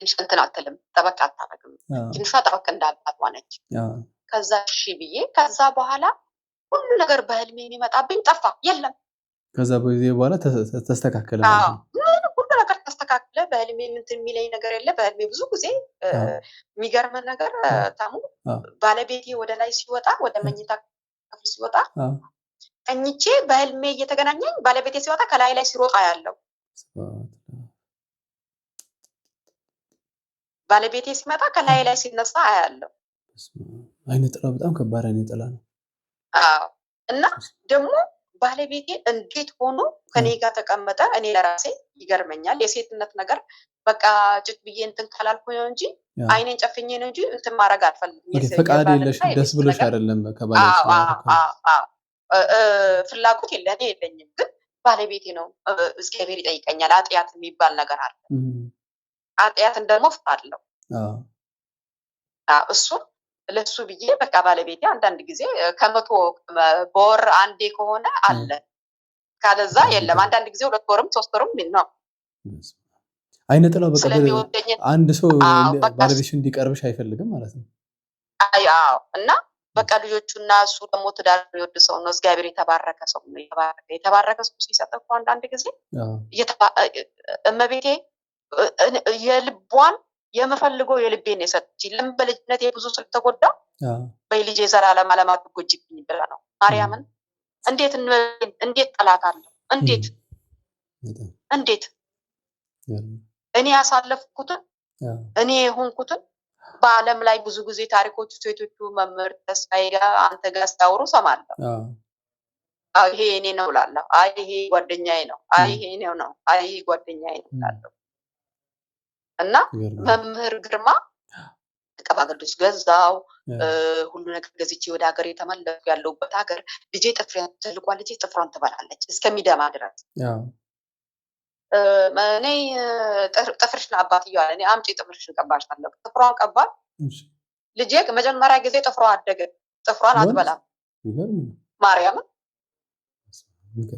ትንሽ እንትን አትልም፣ ጠበቅ አታረግም። ትንሿ ጠበቅ እንዳባቷ ነች። ከዛ እሺ ብዬ ከዛ በኋላ ሁሉ ነገር በህልሜ የሚመጣብኝ ጠፋ፣ የለም ከዛ በጊዜ በኋላ ተስተካከለ ማለት ነው። ሁሉ ነገር ተስተካከለ። በህልሜ እንትን የሚለኝ ነገር የለ። በህልሜ ብዙ ጊዜ የሚገርም ነገር ታሙ ባለቤቴ ወደ ላይ ሲወጣ ወደ መኝታ ክፍል ሲወጣ ቀኝቼ በህልሜ እየተገናኘኝ ባለቤቴ ሲወጣ ከላይ ላይ ሲሮጣ ያለው ባለቤቴ ሲመጣ ከላይ ላይ ሲነሳ አያለው። አይነ ጥላ በጣም ከባድ አይነ ጥላ ነው። አዎ እና ደግሞ ባለቤቴ እንዴት ሆኖ ከኔ ጋር ተቀመጠ? እኔ ለራሴ ይገርመኛል። የሴትነት ነገር በቃ ጭት ብዬ እንትን ካላልኩ ነው እንጂ አይኔን ጨፍኜ ነው እንጂ እንትን ማድረግ አልፈልግም። ፈቃድ የለሽ ደስ ብሎሽ አይደለም ከባለቤትሽ ጋር ፍላጎት የለኝም። ግን ባለቤቴ ነው እግዚአብሔር ይጠይቀኛል። ኃጢአት የሚባል ነገር አለ። ኃጢአትን ደግሞ ፍታለሁ። እሱን ለሱ ብዬ በቃ ባለቤቴ አንዳንድ ጊዜ ከመቶ በወር አንዴ ከሆነ አለ፣ ካለዛ የለም። አንዳንድ ጊዜ 2 ወርም 3 ወርም ነው። አይነ ጥላው በቃ አንድ ሰው ባለቤትሽ እንዲቀርብሽ አይፈልግም ማለት ነው። አዎ እና በቃ ልጆቹና እሱ ደግሞ ትዳር የሚወድ ሰው ነው። እግዚአብሔር የተባረከ ሰው ነው። የተባረከ ሰው ሲሰጥ እኮ አንዳንድ ጊዜ እመቤቴ የልቧን የምፈልገው የልቤን የሰጠችኝ። ለምን በልጅነቴ ብዙ ስለተጎዳ በልጄ ዘላለም አትጎጂብኝ ብላ ነው ማርያምን። እንዴት ጠላት አለው? እንዴት እኔ ያሳለፍኩትን እኔ የሆንኩትን በዓለም ላይ ብዙ ጊዜ ታሪኮቹ ሴቶቹ መምህር ተስፋዬ ጋር አንተ ጋር ሲያወሩ ሰማለሁ። ይሄ እኔ ነው እላለሁ። ይሄ ጓደኛዬ ነው። ይሄ እኔው ነው። ይሄ ጓደኛዬ ነው እላለሁ። እና መምህር ግርማ ቀባ ቅዱስ ገዛው ሁሉ ነገር ገዝቼ ወደ ሀገር የተመለስኩ ያለሁበት ሀገር ልጄ ትልቋ ልጄ ጥፍሯን ትበላለች እስከሚደማ ድረስ። እኔ ጥፍርሽን አባትዬው አለ። እኔ አምጪ ጥፍርሽን ቀባሻለሁ። ጥፍሯን ቀባል። ልጄ መጀመሪያ ጊዜ ጥፍሯ አደገ። ጥፍሯን አትበላም ማርያምን።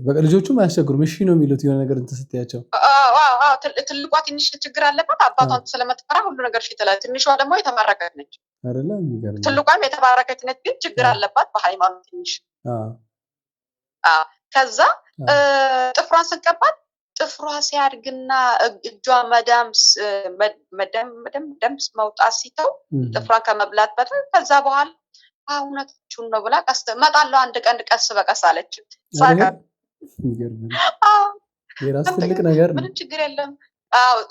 በቃ ልጆቹም አያስቸግሩም። እሺ ነው የሚሉት የሆነ ነገር እንትን ስትያቸው። ትልቋ ትንሽ ችግር አለባት። አባቷን ስለምትፈራ ሁሉ ነገር እሺ ትላለች። ትንሿ ደግሞ የተባረከች ነች። አይደለ? የሚገርም ትልቋም የተባረከች ነች፣ ግን ችግር አለባት በሃይማኖት ትንሽ። ከዛ ጥፍሯን ስንቀባት ጥፍሯ ሲያድግና እጇ ደም መውጣት ሲተው ጥፍሯን ከመብላት በፊት ከዛ በኋላ እውነታችሁን ነው ብላ እመጣለሁ አንድ ቀን ቀስ በቀስ አለች። የራስ ትልቅ ነገር ነው። ምንም ችግር የለም።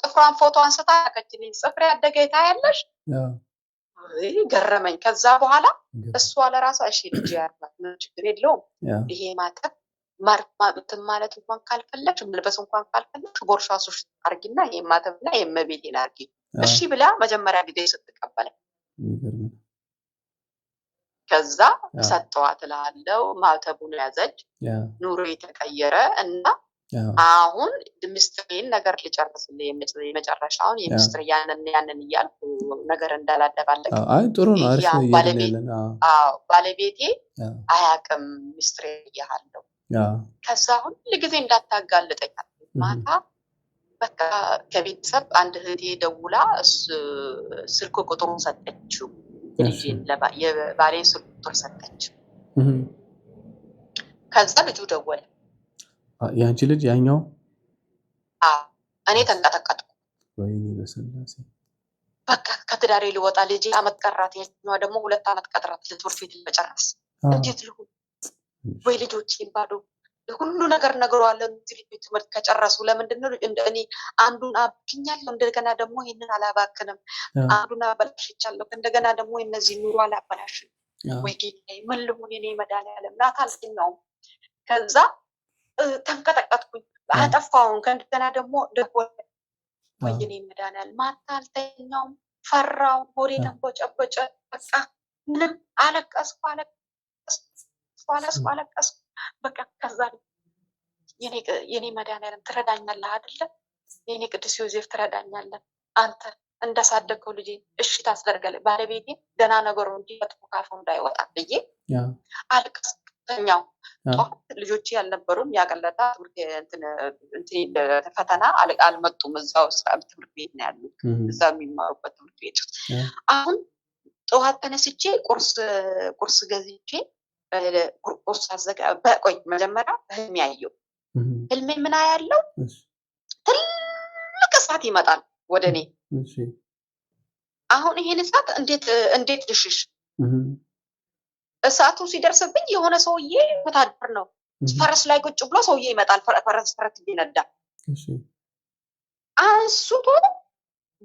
ጥፍሯን ፎቶ አንስታ ላከችልኝ። ጥፍሬ ያደገ ታያለሽ። ገረመኝ። ከዛ በኋላ እሷ ለራሷ እሺ ልጅ ያርባት ምንም ችግር የለውም። ይሄ ማጠብ እንትን ማለት እንኳን ካልፈለግሽ መልበስ እንኳን ካልፈለግሽ ቦርሳሽ ውስጥ አርጊና ይሄ ማጠብና የመቤቴን አርጊ እሺ ብላ መጀመሪያ ጊዜ ስትቀበለኝ ከዛ ሰጠዋት እላለሁ። ማተቡን ያዘች። ኑሮ የተቀየረ እና አሁን ምስጢሬን ነገር ልጨርስልኝ የመጨረሻውን የምስጢር ያንን እያልኩ ነገር እንዳላደባለቅ። ጥሩ ነው። አሪፍ ነው። ባለቤቴ አያውቅም ምስጢሬን እያለሁ። ከዛ ሁሉ ጊዜ እንዳታጋልጠኝ ማታ በቃ ከቤተሰብ አንድ እህቴ ደውላ ስልክ ቁጥሩን ሰጠችው። የባሌን ስልክ ቁጥር ሰጠች። ከዛ ልጁ ደወለ። ያንቺ ልጅ ያኛው? እኔ ተንቀጠቀጥኩ። ወይኔ በስላሴ። በቃ ከትዳሬ ልወጣ ልጄ አመት ቀራት። ያኛዋ ደግሞ 2 አመት ቀጥራት ለትምህርት ቤት ለመጨረስ። እንዴት ልሁን? ወይ ልጆቼ ባዶ ሁሉ ነገር ነግረዋለሁ። እዚህ ልጆች ትምህርት ከጨረሱ ለምንድን ነው እኔ አንዱን አብክኛለሁ፣ እንደገና ደግሞ ይሄንን አላባክንም። አንዱን አበላሽቻለሁ፣ እንደገና ደግሞ እነዚህ ኑሮ አላበላሽም። ወይ ጌታዬ ምን ልሁን? የኔ መድኃኒዓለም ናት አልተኛውም። ከዛ ተንቀጠቀጥኩኝ። አጠፋውን ከእንደገና ደግሞ ደወለ። ወይ የኔ መድኃኒዓለም ማታ አልተኛውም። ፈራው። ሆዴ ተንቦጨቦጨ። በቃ ምንም አለቀስኩ። በቃ ከዛ የኔ መድኃኒዓለም ትረዳኛለህ አይደለ? የኔ ቅዱስ ዮሴፍ ትረዳኛለህ። አንተ እንዳሳደገው ልጄ እሺ ታስደርጋለህ። ባለቤቴ ደህና ነገሩ እንጂ መጥፎ ካፉ እንዳይወጣ ብዬ አልቀስኩ። ተኛው። ልጆቼ ያልነበሩም ያቀለጣ ፈተና አልመጡም። እዛው ትምህርት ቤት ነው ያሉት፣ እዛው የሚማሩበት ትምህርት ቤት። አሁን ጠዋት ተነስቼ ቁርስ ገዝቼ ቁርስ አዘጋ። ቆይ መጀመሪያ በህልሜ ያየው ህልሜ ምን አያለው? ትልቅ እሳት ይመጣል ወደ እኔ። አሁን ይሄን እሳት እንዴት ልሽሽ? እሳቱ ሲደርስብኝ የሆነ ሰውዬ ወታደር ነው ፈረስ ላይ ቁጭ ብሎ ሰውዬ ይመጣል። ፈረስ ይነዳ አንስቶ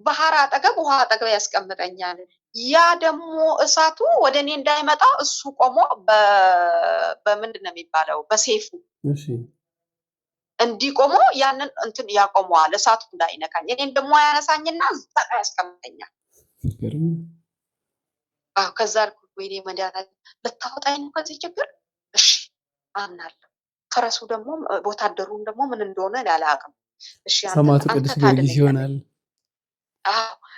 ባህር አጠገብ ውሃ አጠገብ ያስቀምጠኛል። ያ ደግሞ እሳቱ ወደ እኔ እንዳይመጣ እሱ ቆሞ በምንድን ነው የሚባለው በሴፉ እንዲቆሞ ያንን እንትን ያቆመዋል እሳቱ እንዳይነካኝ። እኔን ደግሞ ያነሳኝና እዛ ያስቀምጠኛል። ከዛ ወይኔ መድኃኒዓለም ልታወጣኝ ነው ከዚህ ችግር። እሺ አምናለሁ። ፈረሱ ደግሞ ወታደሩም ደግሞ ምን እንደሆነ አላውቅም። እሺ ሰማዕቱ ቅዱስ ጊዮርጊስ ይሆናል።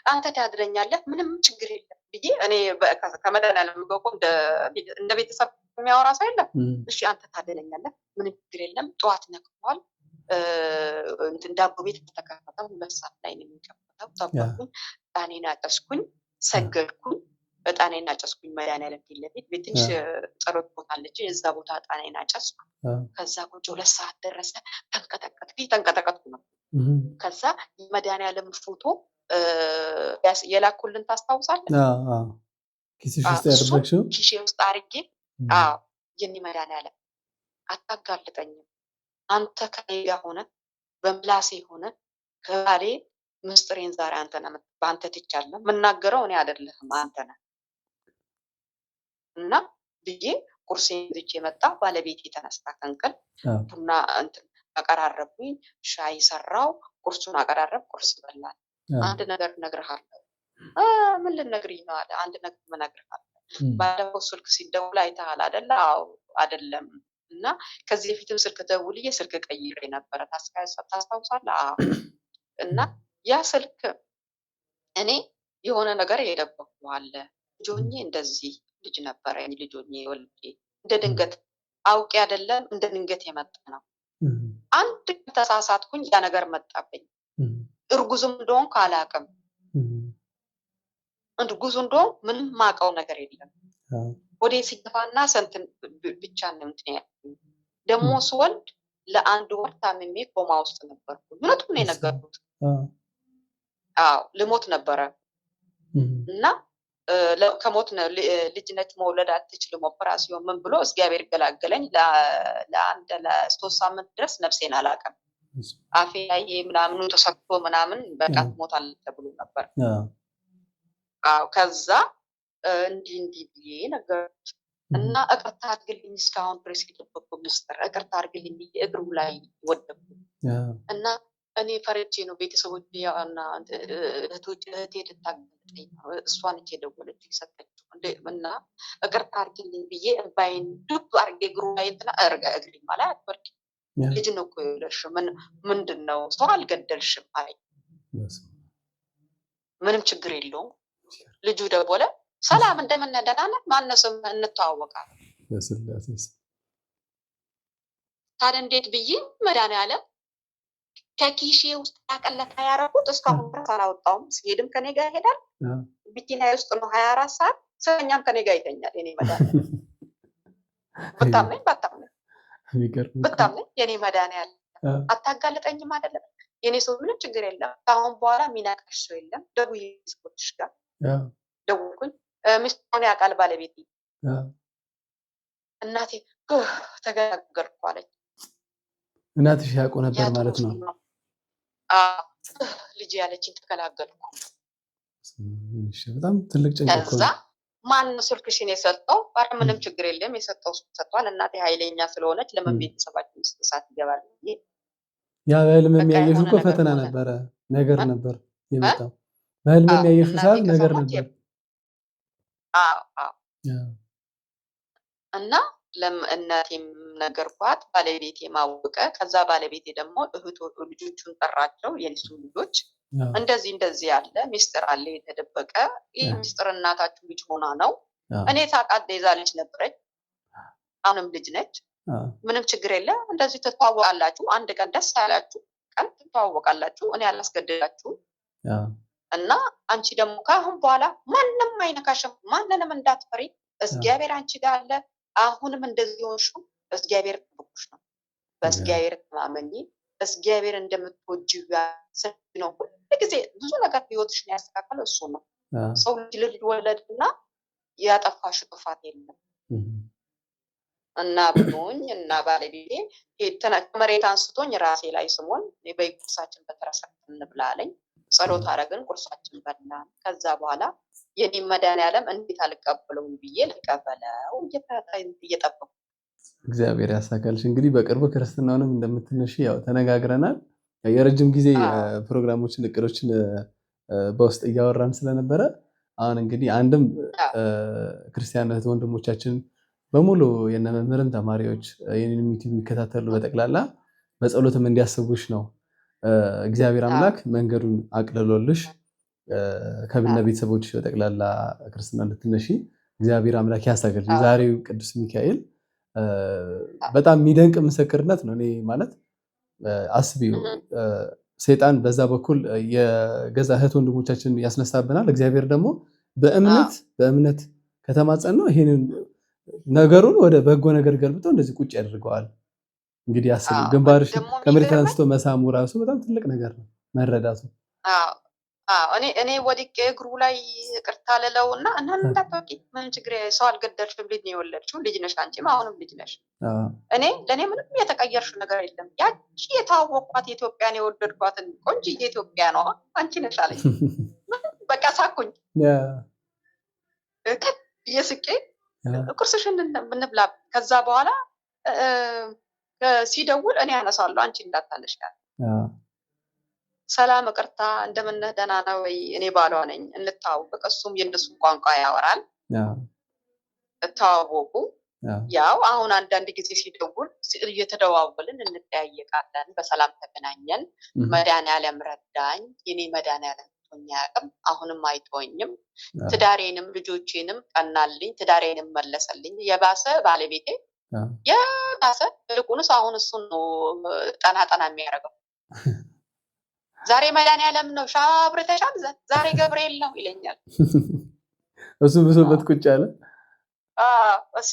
አንተ ታድረኛለህ፣ ምንም ችግር የለም ብዬ እኔ ከመድኃኒዓለም ገቆ እንደ ቤተሰብ የሚያወራ ሰው የለም። እሺ አንተ ታድረኛለህ፣ ምንም ችግር የለም። ጠዋት ነግሯል። ዳቦ ቤት ተከፈተ። 2 ሰዓት ላይ ነው የሚከፈተው። ጠበቅኩኝ፣ ዕጣኔን አጨስኩኝ፣ ሰገድኩኝ። ዕጣኔን አጨስኩኝ። መድኃኒዓለም ፊት ለፊት ትንሽ ጸሎት ቦታ አለች። የዛ ቦታ ዕጣኔን አጨስኩ። ከዛ ቁጭ 2 ሰዓት ደረሰ። ተንቀጠቀጥኩ ነው። ከዛ የመድኃኒዓለም ፎቶ የላኩልን ታስታውሳለህ? ኪስሽ ውስጥ ያደረግሽው? ኪሴ ውስጥ አድርጌ የኔ መድኃኒዓለም አታጋልጠኝም፣ አንተ ከኔ ጋር ሆነ በምላሴ ሆነ ከባሌ ምስጢሬን ዛሬ አንተ ነህ በአንተ ትቻለሁ። የምናገረው እኔ አይደለህም አንተ ነህ እና ብዬ ቁርሴን ይዤ መጣ። ባለቤቴ ተነስታ ከእንቅልፍ ቡና እንትን አቀራረብኩኝ፣ ሻይ ሰራው፣ ቁርሱን አቀራረብ፣ ቁርስ በላን። አንድ ነገር እነግርሃለሁ። ምን ልነግርህ ነው አለ። አንድ ነገር እነግርሃለሁ። ባለፈው ስልክ ሲደውል አይተሃል አይደለ? አዎ አይደለም። እና ከዚህ በፊትም ስልክ ደውልዬ ስልክ ቀይሬ ነበረ ታስታውሳለህ? አዎ። እና ያ ስልክ እኔ የሆነ ነገር የደበኩ አለ። ልጆኜ እንደዚህ ልጅ ነበረኝ። ልጆኜ ወልጄ እንደ ድንገት አውቄ አይደለም እንደ ድንገት የመጣ ነው። አንድ ተሳሳትኩኝ፣ ያ ነገር መጣብኝ። እርጉዝም እንደሆንኩ አላውቅም። እርጉዝ እንደሆንኩ ምንም ማውቀው ነገር የለም። ወደ ሲገፋና ሰንትን ብቻ ነው እንትን ያልኩኝ። ደግሞ ስወልድ ለ1 ወር ታምሜ ኮማ ውስጥ ነበርኩ። እውነቱን ነው የነገርኩት። አዎ ልሞት ነበረ እና ከሞት ልጅ ነች መውለድ አትችልም፣ ኦፕራሲዮን ምን ብሎ እግዚአብሔር ገላገለኝ። ለ3 ሳምንት ድረስ ነፍሴን አላውቅም። አፌ ላይ ምናምኑ ተሰክቶ ምናምን በቃ ትሞታለች ተብሎ ነበር። አዎ ከዛ እንዲህ ብዬ ነገርኩት እና ይቅርታ አድርግልኝ፣ እስካሁን ድረስ የጠበቅኩ ምስጢር ይቅርታ አድርግልኝ ብዬ እግሩ ላይ ወደቅኩ እና እኔ ፈርቼ ነው። ቤተሰቦች እና እህቶች እህቴ ልታገለጠኝ ነው፣ እሷ ነች የደወለች የሰጠችው እና ይቅርታ አድርግልኝ ብዬ እምባዬን ዱብ አድርጌ እግሩ ላይ እግሪ ማለት አትወርቂ፣ ልጅ ነው እኮ የወለድሽው፣ ምንድን ነው ሰው አልገደልሽም አለኝ። ምንም ችግር የለውም። ልጁ ደወለ፣ ሰላም እንደምን ነህ ደህና ነህ? ማነው ስም? እንተዋወቃለን። ታዲያ እንዴት ብዬ መድኃኒዓለም ከኪሼ ውስጥ ያቀለታ ያደረጉት እስካሁን ድረስ አላወጣውም። ሲሄድም ከኔ ጋር ይሄዳል። ቢቲና ውስጥ ነው 24 ሰዓት። ስለኛም ከኔ ጋር ይተኛል። የኔ መድኃኒዓለም ብታምነኝ የኔ መድኃኒዓለም አታጋልጠኝም አይደለም። የኔ ሰው ምንም ችግር የለም። ከአሁን በኋላ የሚናቃሽ ሰው የለም። ደውዬ ሰዎችሽ ጋር ደውልኩኝ። ሚስቱን ያውቃል ባለቤቴ። እናቴ ተገላገልኩ አለች። እናትሽ ያውቁ ነበር ማለት ነው? ልጅ ያለችኝ ተገላገልኩ። በጣም ትልቅ ጭንቅ እኮ ነው። ከዛ ማነው ስልክሽን የሰጠው? ኧረ ምንም ችግር የለም የሰጠው ሰጥቷል። እናቴ ኃይለኛ ስለሆነች ለምን ቤተሰባችን ውስጥ እሳት ይገባል? ያ በህልም የሚያየሽው እኮ ፈተና ነበረ፣ ነገር ነበር የመጣው። በህልም የሚያየሽው ሰዓት ነገር ነበር። እና እናቴም ነገርኳት፣ ባለቤቴ ማወቀ። ከዛ ባለቤቴ ደግሞ ልጆቹን ጠራቸው፣ የሊሱ ልጆች እንደዚህ ያለ ሚስጥር አለ የተደበቀ። ይህ ሚስጥር እናታችሁ ልጅ ሆና ነው። እኔ ታውቃት ይዛ ልጅ ነበረች፣ አሁንም ልጅ ነች። ምንም ችግር የለ። እንደዚህ ትተዋወቃላችሁ። አንድ ቀን ደስ ያላችሁ ቀን ትተዋወቃላችሁ። እኔ አላስገድዳችሁም። እና አንቺ ደግሞ ከአሁን በኋላ ማንም አይነካሽም፣ ማንንም እንዳትፈሪ፣ እግዚአብሔር አንቺ ጋር አለ። አሁንም እንደዚህ ሆንሽው እግዚአብሔር ጥብቁሽ ነው። በእግዚአብሔር ተማመኚ። እግዚአብሔር እንደምትወጂው ያሰብ ነው። ሁሉ ጊዜ ብዙ ነገር ህይወትሽን ያስተካከለው እሱ ነው። ሰው ልጅ ወለድና ያጠፋሽ ጥፋት የለም እና ብሎኝ እና ባለቤቴ ከመሬት አንስቶኝ ራሴ ላይ ስሞን በቁርሳችን በተረሰክን እንብላለኝ። ጸሎት አረግን፣ ቁርሳችን በላን። ከዛ በኋላ የኔ መድኃኒዓለም እንዴት አልቀበለውም ብዬ ልቀበለው እየጠበቁ እግዚአብሔር ያሳካልሽ። እንግዲህ በቅርቡ ክርስትናውንም እንደምትነሺ ያው ተነጋግረናል። የረጅም ጊዜ ፕሮግራሞችን እቅዶችን በውስጥ እያወራን ስለነበረ አሁን እንግዲህ አንድም ክርስቲያን እህት ወንድሞቻችን በሙሉ የነመምህርን ተማሪዎች የኔን ሚቲንግ የሚከታተሉ በጠቅላላ በጸሎትም እንዲያስቡሽ ነው። እግዚአብሔር አምላክ መንገዱን አቅልሎልሽ ከብነ ቤተሰቦች በጠቅላላ ክርስትና እንድትነሺ እግዚአብሔር አምላክ ያሳካልሽ። ዛሬው ቅዱስ ሚካኤል በጣም የሚደንቅ ምስክርነት ነው። እኔ ማለት አስቢው ሰይጣን በዛ በኩል የገዛ እህት ወንድሞቻችን ያስነሳብናል። እግዚአብሔር ደግሞ በእምነት ከተማጸን ነው ይሄንን ነገሩን ወደ በጎ ነገር ገልብጦ እንደዚህ ቁጭ ያደርገዋል። እንግዲህ አስቢ ግንባርሽ ከመሬት አንስቶ መሳሙ ራሱ በጣም ትልቅ ነገር ነው መረዳቱ። እኔ ወድቄ እግሩ ላይ ይቅርታ ልለውና እናን እንዳትወቂ ምን ችግር ሰው አልገደልሽም፣ ልጅ ነው የወለድሽው፣ ልጅ ነሽ፣ አንቺም አሁንም ልጅ ነሽ። ለእኔ ምንም የተቀየርሽ ነገር የለም። ያቺ የተዋወቅኳት ኢትዮጵያን የወደድኳትን ቆንጆ ኢትዮጵያ ነው አንቺ ነሽ አለኝ። በቃ ሳኩኝ የስቄ ቁርስሽን ብንብላ። ከዛ በኋላ ሲደውል እኔ አነሳለሁ አንቺ እንዳታነሽ ያለ ሰላም ይቅርታ እንደምነህ ደህና ነው ወይ? እኔ ባሏ ነኝ እንታወቅ። እሱም የእነሱን ቋንቋ ያወራል። ተዋወቁ። ያው አሁን አንዳንድ ጊዜ ሲደውል እየተደዋወልን እንጠያየቃለን። በሰላም ተገናኘን። መድኃኒዓለም ረዳኝ። የኔ መድኃኒዓለም አያውቅም፣ አሁንም አይተወኝም። ትዳሬንም ልጆቼንም ቀናልኝ፣ ትዳሬንም መለሰልኝ። የባሰ ባለቤቴ የባሰ ልቁንስ አሁን እሱን ነው ጠና የሚያደርገው። ዛሬ መድኃኒዓለም ነው ሻብርተሻል፣ ዛሬ ገብርኤል ነው ይለኛል። እሱ ብሶበት ቁጭ አለ። እሱ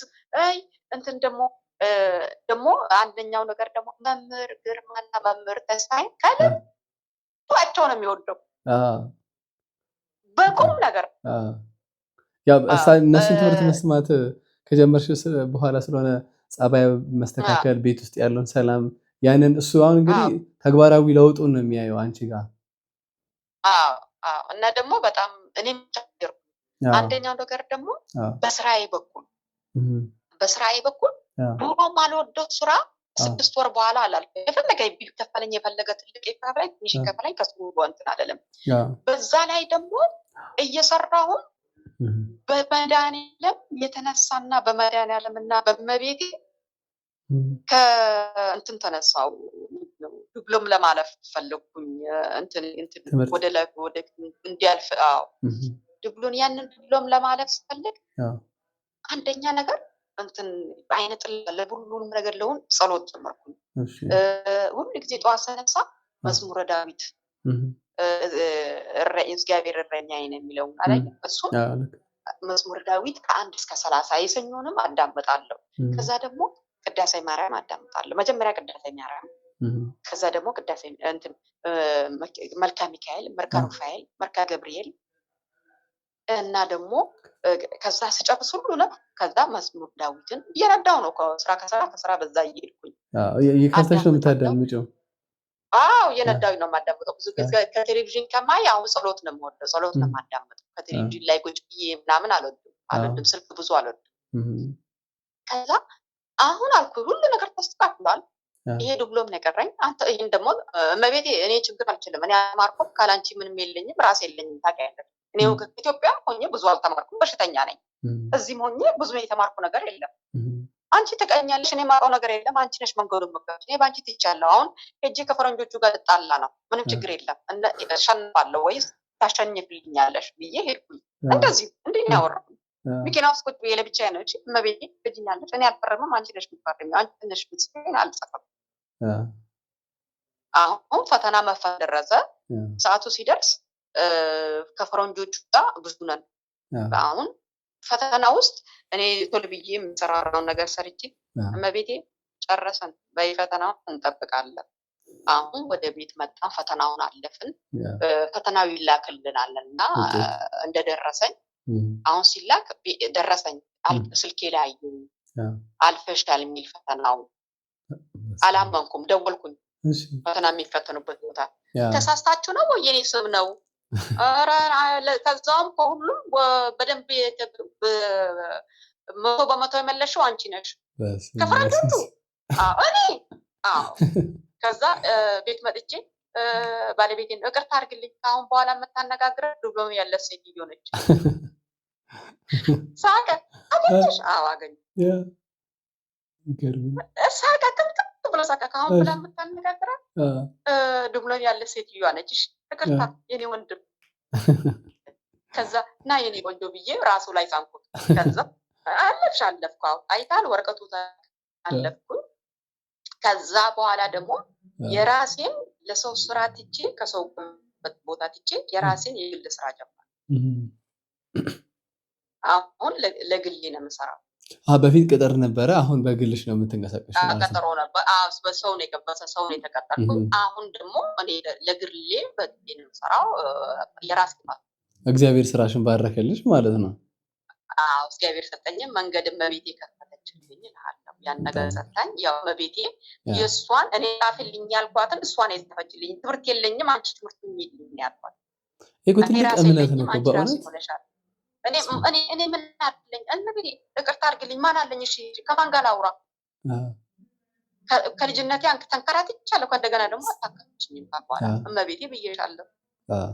እንትን ደግሞ አንደኛው ነገር ደግሞ መምህር ግርማና መምህር ተስፋዬ ከልባቸው ነው የሚወደው በቁም ነገር። ያው እነሱን ትምህርት መስማት ከጀመርሽ በኋላ ስለሆነ ጸባይ መስተካከል፣ ቤት ውስጥ ያለውን ሰላም ያንን እሱ አሁን እንግዲህ ተግባራዊ ለውጡን ነው የሚያየው አንቺ ጋር። እና ደግሞ በጣም እኔም ቻገር አንደኛው ነገር ደግሞ በስራዬ በኩል ኑሮ ማልወደው ስራ 6 ወር በኋላ አላልኩም። የፈለገ ቢከፈለኝ የፈለገ ትልቅ ይከፈለኝ ትንሽ ይከፈለኝ ከሱ እንትን አይደለም። በዛ ላይ ደግሞ እየሰራሁ በመድኃኒዓለም የተነሳና በመድኃኒዓለምና በመቤቴ ከእንትን ተነሳው ዲፕሎም ለማለፍ ፈለኩኝ። እንትን ወደ እንዲያልፍ ዲፕሎም ያንን ዲፕሎም ለማለፍ ፈልግ አንደኛ ነገር እንትን አይነት ለሁሉንም ነገር ለውን ጸሎት ጀመርኩኝ። ሁሉ ጊዜ ጠዋት ስነሳ መዝሙረ ዳዊት እግዚአብሔር እረኛዬ ነው የሚለው አላይ እሱ መዝሙረ ዳዊት ከ1 እስከ 30 የሰኞንም አዳምጣለሁ። ከዛ ደግሞ ቅዳሴ ማርያም አዳምጣለሁ። መጀመሪያ ቅዳሴ ማርያም፣ ከዛ ደግሞ ቅዳሴ እንትን መልካ ሚካኤል፣ መልካ ሩፋኤል፣ መልካ ገብርኤል እና ደግሞ ከዛ ስጨርስ ሁሉንም ከዛ መዝሙር ዳዊትን እየረዳው ነው ከስራ በዛ እየሄድኩኝ ይከተሽ ነው የምታዳምጪው? እየነዳሁኝ ነው የማዳምጠው። ብዙ ጊዜ ከቴሌቪዥን ከማይ አሁን ጸሎት ነው የምወደው፣ ጸሎት ነው የማዳምጠው። ከቴሌቪዥን ላይ ቁጭ ብዬ ምናምን አልወድም፣ ስልክ ብዙ አልወድም። ከዛ አሁን አልኩ ሁሉ ነገር ተስተካክሏል። ይሄ ዱብሎም ነው የቀረኝ። አንተ ይሄን ደግሞ እመቤቴ እኔ ችግር አልችልም፣ እኔ አልተማርኩም፣ ካላንቺ ምንም የለኝም፣ ራሴ የለኝም። ታውቂያለሽ እኔ ኢትዮጵያ ሆኜ ብዙ አልተማርኩም፣ በሽተኛ ነኝ። እዚህም ሆኜ ብዙ የተማርኩ ነገር የለም። አንቺ ትቀኛለሽ፣ እኔ የማውቀው ነገር የለም። አንቺ ነሽ መንገዱን መጋች፣ እኔ ባንቺ ትቻለሁ። አሁን ሄጄ ከፈረንጆቹ ጋር ልጣላ ነው፣ ምንም ችግር የለም፣ እሸንፋለሁ ወይስ ታሸንፍልኛለሽ ብዬ ሄድኩኝ። እንደዚህ እንዴት ነው ያወራው? መኪና ውስጥ ቁጭ ብዬ ለብቻዬ ነው። እሺ እመቤቴ ትጅኛለሽ፣ እኔ አልፈረምም፣ አንቺ ነሽ የምትፈርሚው፣ አንቺ ነሽ የምትጽፊው፣ አልጽፍም። አሁን ፈተና መፈተን ደረሰ። ሰዓቱ ሲደርስ ከፈረንጆቹ ጋር ብዙ ነን። አሁን ፈተና ውስጥ እኔ ቶሎ ብዬ የምሰራራውን ነገር ሰርቼ እመቤቴ ጨረሰን። በፈተናውን እንጠብቃለን። አሁን ወደ ቤት መጣ። ፈተናውን አለፍን። ፈተናው ይላክልናል እና እንደደረሰኝ አሁን ሲላክ ደረሰኝ ስልኬ ላይ አልፈሻል የሚል ፈተናው አላመንኩም። ደወልኩኝ ፈተና የሚፈተኑበት ቦታ ተሳስታችሁ ነው ወይ የኔ ስም ነው? ከዛውም ከሁሉም በደንብ 100% የመለሽው አንቺ ነሽ ከፈረንጆቹ። እኔ ከዛ ቤት መጥቼ ባለቤቴን ይቅርታ አድርግልኝ ከአሁን በኋላ የምታነጋግረው ዱብሎን ያለ ሴትዮ ነች። ሳቀ። አገኘሽ? አገኘ። ሳቀ። ትምትም ብሎ ሳቀ። ከአሁን በኋላ የምታነጋግረው ዱብሎን ያለ ሴትዮ ነች። ይቅርታ የኔ ወንድም። ከዛ ና የኔ ቆንጆ ብዬ ራሱ ላይ ሳምኩት። ከዛ አለፍኩ። አይታል ወረቀቱ አለፍኩ። ከዛ በኋላ ደግሞ የራሴን ለሰው ስራ ትቼ ከሰው ቦታ ትቼ የራሴን የግል ስራ ጀመርኩ። አሁን ለግሌ ነው የምሰራው። በፊት ቅጥር ነበረ፣ አሁን በግልሽ ነው የምትንቀሳቀሽው? ቀጠሮ ነበር። በሰው ነው ሰው ነው የተቀጠርኩ። አሁን ደግሞ እኔ ለግሌ በግሌ ነው የምሰራው። የራሴ ማለት እግዚአብሔር ስራሽን ባረከልሽ ማለት ነው። እግዚአብሔር ሰጠኝም መንገድ መቤቴ ከፈተችልኝ እልሃለሁ። ያን ነገር ሰጣኝ። ያው መቤቴ የእሷን እኔ ጻፍልኝ ያልኳትን እሷን የጻፈችልኝ። ትምህርት የለኝም አንቺ ትምህርት የሚልኝ ያልኳት ትልቅ እምነት ነው በእውነት። እኔ ምን አለኝ እንግዲህ ይቅርታ አድርግልኝ ማን አለኝ? እሺ ከማን ጋር ላውራ? ከልጅነቴ ተንከራትቻለሁ። ከእንደገና ደግሞ አታከችኝም በኋላ እመቤቴ ብዬሻለሁ፣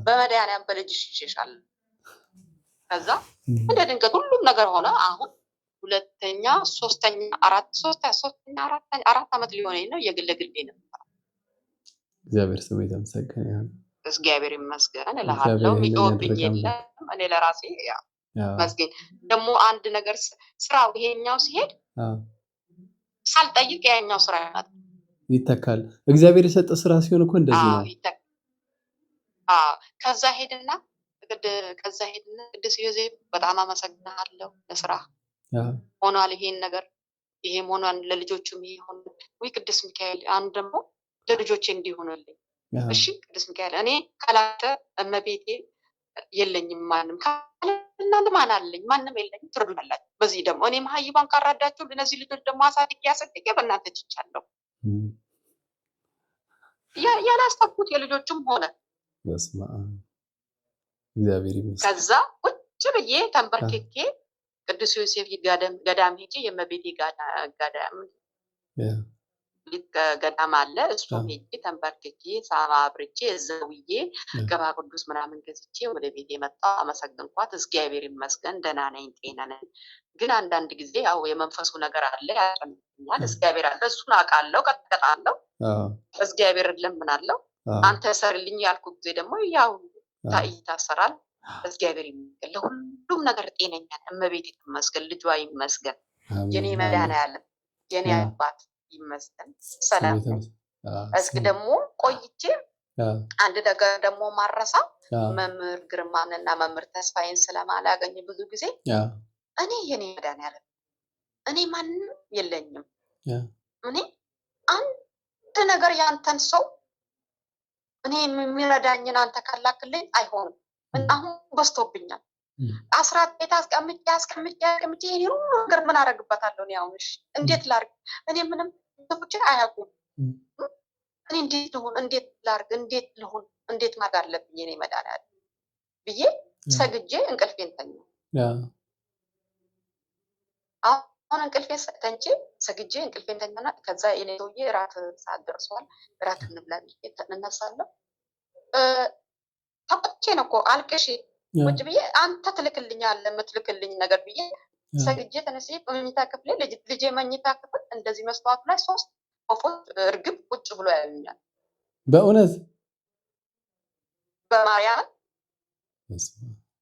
በመድኃኒዓለም በልጅሽ ይዤሻለሁ። ከዛ እንደ ድንገት ሁሉም ነገር ሆነ። አሁን አራት ዓመት ሊሆነኝ ነው። የግል ነው። እግዚአብሔር ስም የተመሰገነ ይሁን። እግዚአብሔር ይመስገን እልሃለሁ። ይጦብኝ የለም እኔ ለራሴ መስገን። ደግሞ አንድ ነገር ስራው ይሄኛው ሲሄድ ሳልጠይቅ ያኛው ስራ ይተካል። እግዚአብሔር የሰጠ ስራ ሲሆን እኮ እንደዚህ ነው። ከዛ ሄድና ቅዱስ ዮሴፍ በጣም አመሰግናለሁ ለስራ ሆኗል። ይሄን ነገር ይሄም ሆኗል። ለልጆቹም ይሆን ወይ ቅዱስ ሚካኤል አንድ ደግሞ ለልጆቼ እንዲሆንልኝ። እሺ ቅዱስ ሚካኤል እኔ ካላተ እመቤቴ የለኝም ማንም ካለና ማን አለኝ? ማንም የለኝም። ትርዱኛላችሁ። በዚህ ደግሞ እኔ መሀይባን ካራዳችሁ እነዚህ ልጆች ደግሞ አሳድጌ በእናንተ ጭቻለሁ። ያላስተኩት የልጆቹም ሆነ በስመ አብ እግዚአብሔር ይመስገን። ከዛ ቁጭ ብዬ ተንበርክኬ ቅዱስ ዮሴፍ ገዳም ሄጄ የእመቤቴ ገዳም አለ። እሱም ሄጄ ተንበርክኬ ሳማ አብርቼ እዘውዬ ገባ ቅዱስ ምናምን ገዝቼ ወደ ቤቴ መጣሁ። አመሰግንኳት። እግዚአብሔር ይመስገን ደህና ነኝ፣ ጤና ነኝ። ግን አንዳንድ ጊዜ ያው የመንፈሱ ነገር አለ ያጨንቀኛል። እግዚአብሔር አለ፣ እሱን አውቃለሁ፣ ቀጥቀጣለሁ። እግዚአብሔር እለምናለሁ። አንተ ሰርልኝ ያልኩ ጊዜ ደግሞ ያው ይታሰራል። እግዚአብሔር ይመስገን ለሁሉም ነገር ጤነኛ ነኝ። እመቤቴ ይመስገን፣ ልጇ ይመስገን፣ የኔ መድኃኒዓለም የኔ አባት ይመስገን ሰላም። እስኪ ደግሞ ቆይቼ አንድ ነገር ደግሞ ማረሳ መምህር ግርማንና መምህር ተስፋዬን ስለማላገኝ ብዙ ጊዜ እኔ የኔ መድኃኒዓለም እኔ ማንም የለኝም። እኔ አንድ ነገር ያንተን ሰው እኔ የሚረዳኝን አንተ ካላክልኝ አይሆንም። አሁን በዝቶብኛል። አስራት ቤት አስቀምጬ ይሄን ሁሉ ነገር ምን አደርግበታለሁ? እኔ አሁን እሺ እንዴት ላድርግ? እኔ ምንም ሰዎች አያውቁም። እኔ እንዴት ልሁን? እንዴት ላድርግ? እንዴት ልሁን? እንዴት ማድረግ አለብኝ? እኔ መድኃኒዓለም ብዬ ሰግጄ እንቅልፌን ተኛሁ። አሁን እንቅልፌን ተኝቼ ሰግጄ እንቅልፌን ተኛና ከዛ የኔ ሰውዬ እራት ሰዓት ደርሷል፣ እራት እንብላ ብዬ እነሳለሁ። ተቆጥቼ ነው እኮ አልቅሼ ቁጭ ብዬ አንተ ትልክልኛለህ የምትልክልኝ ነገር ብዬ ሰግጄ ተነስቼ በመኝታ ክፍሌ ልጄ መኝታ ክፍል እንደዚህ መስታወት ላይ 3 ወፎች እርግብ ቁጭ ብሎ ያዩኛል። በእውነት በማርያም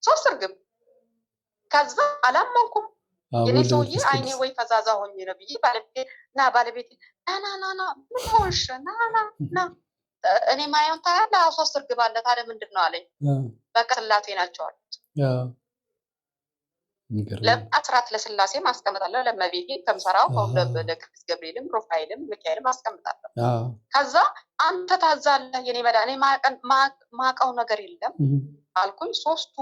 3 እርግብ። ከዛ አላመንኩም። የኔ ሰውዬ አይኔ ወይ ፈዛዛ ሆኜ ነው ብዬ ባለቤቴ ና ምን ሆንሽ? ና እኔ ማየውን ታያለህ? 3 እርግብ አለ። ታዲያ ምንድን ነው አለኝ። በቃ ስላሴ ናቸው አሉት። ለአስራት ለስላሴ ማስቀምጣለሁ ለመቤቴ ከምሰራው ለቅዱስ ገብርኤልም ሩፋኤልም ሚካኤልም ማስቀምጣለሁ። ከዛ አንተ ታዛለህ የኔ መዳኔ ማቀው ነገር የለም አልኩኝ። 3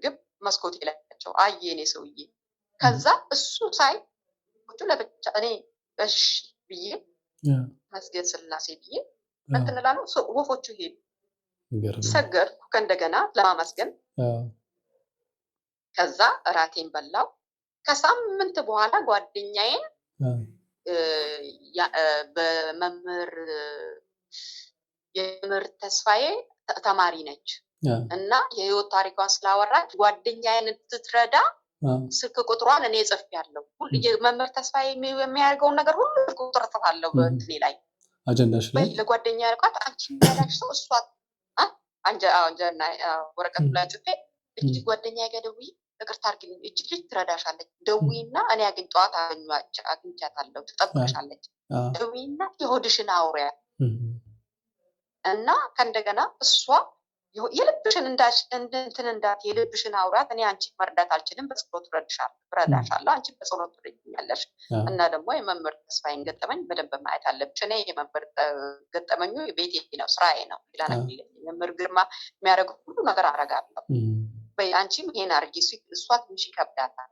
ግብ መስኮት ይላቸው አየ እኔ ሰውዬ። ከዛ እሱ ሳይ ቁጭ ለብቻ እኔ እሺ ብዬ መስገድ ስላሴ ብዬ እንትን እላለሁ። ወፎቹ ሄዱ። ሰገድኩ ከእንደገና ለማመስገን። ከዛ እራቴን በላው። ከሳምንት በኋላ ጓደኛዬን በመምህር የምር ተስፋዬ ተማሪ ነች እና የህይወት ታሪኳን ስላወራች ጓደኛዬን ትትረዳ ስልክ ቁጥሯን እኔ ጽፌያለሁ። ሁሉ የመምህር ተስፋዬ የሚያደርገውን ነገር ሁሉ ቁጥር ጽፋለሁ በእንትኔ ላይ አጀንዳሽ ላይ ለጓደኛዬ አልኳት። አንቺ ያላሽ ሰው እሷ አንጀና ወረቀት ላይ ጽፌ እቺ ጓደኛዬ ጋር ደውዬ ይቅርታ አድርጊልኝ እቺ ልጅ ትረዳሻለች፣ ደውይና እኔ አግኝቷት አግኝቻታለሁ፣ ትጠብቅሻለች፣ ደውይና የሆድሽን አውሪያ እና ከእንደገና እሷ የልብሽን እንትን እንዳት የልብሽን አውራት እኔ አንቺ መርዳት አልችልም፣ በጸሎት እረዳሻለሁ፣ አንቺ በጸሎት ትረጂኛለሽ እና ደግሞ የመምህር ተስፋዬን ገጠመኝ በደንብ ማየት አለብሽ። እኔ የመምህር ገጠመኙ ቤቴ ነው፣ ስራዬ ነው ይላል። መምህር ግርማ የሚያደርገው ሁሉ ነገር አደርጋለሁ። በይ አንቺም ይሄን አድርጊ፣ እሷ ትንሽ ይከብዳታል፣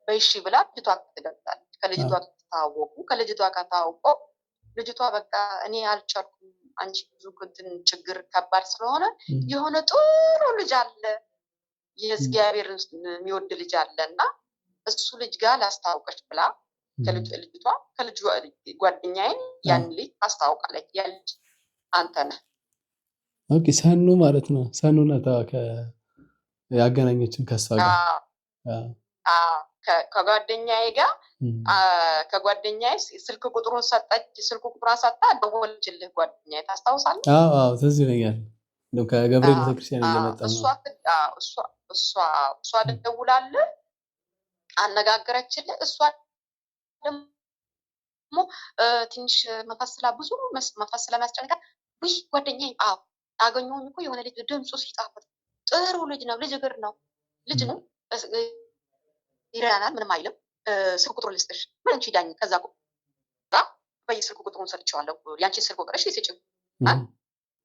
በይሺ ብላ ልጅቷ ትደርሳለች። ከልጅቷ ተታወቁ። ከልጅቷ ከተዋወቁ ልጅቷ በቃ እኔ አልቻልኩም፣ አንቺ ብዙ እንትን ችግር ከባድ ስለሆነ የሆነ ጥሩ ልጅ አለ፣ የእግዚአብሔር የሚወድ ልጅ አለ እና እሱ ልጅ ጋር ላስታውቀሽ ብላ ከልጇ ጓደኛዬን ያን ልጅ አስታውቃለች። ያን ልጅ አንተ ነህ። ኦኬ ሰኑ ማለት ነው። ሰኑ ናታ ያገናኘችን ከሷ ጋር ከጓደኛዬ ጋር ከጓደኛዬ ስልክ ቁጥሩን ሰጠች። ስልክ ቁጥሯን ሰጣ ደወለችልህ ጓደኛዬ፣ ታስታውሳለህ? አዎ ትዝ ይለኛል። ነው ከገብርኤል ቤተክርስቲያን እየመጣ ነው። እሷ ደውላለህ አነጋገረችልህ። እሷ ደግሞ ትንሽ መፈስላ ብዙ መፈስላ የሚያስጨንቃት ውይ ጓደኛዬ አገኘሁኝ እኮ የሆነ ልጅ ድምፁ ሲጣፍጥ ጥሩ ልጅ ነው፣ ልጅ እግር ነው፣ ልጅ ነው ይረዳናል፣ ምንም አይልም። ስልክ ቁጥሩ ልስጥሽ ምን ዳኝ ከዛ በየስልክ ቁጥሩን ሰጥቼዋለሁ። ያንቺ ስልክ ቁጥር እሺ ስጪው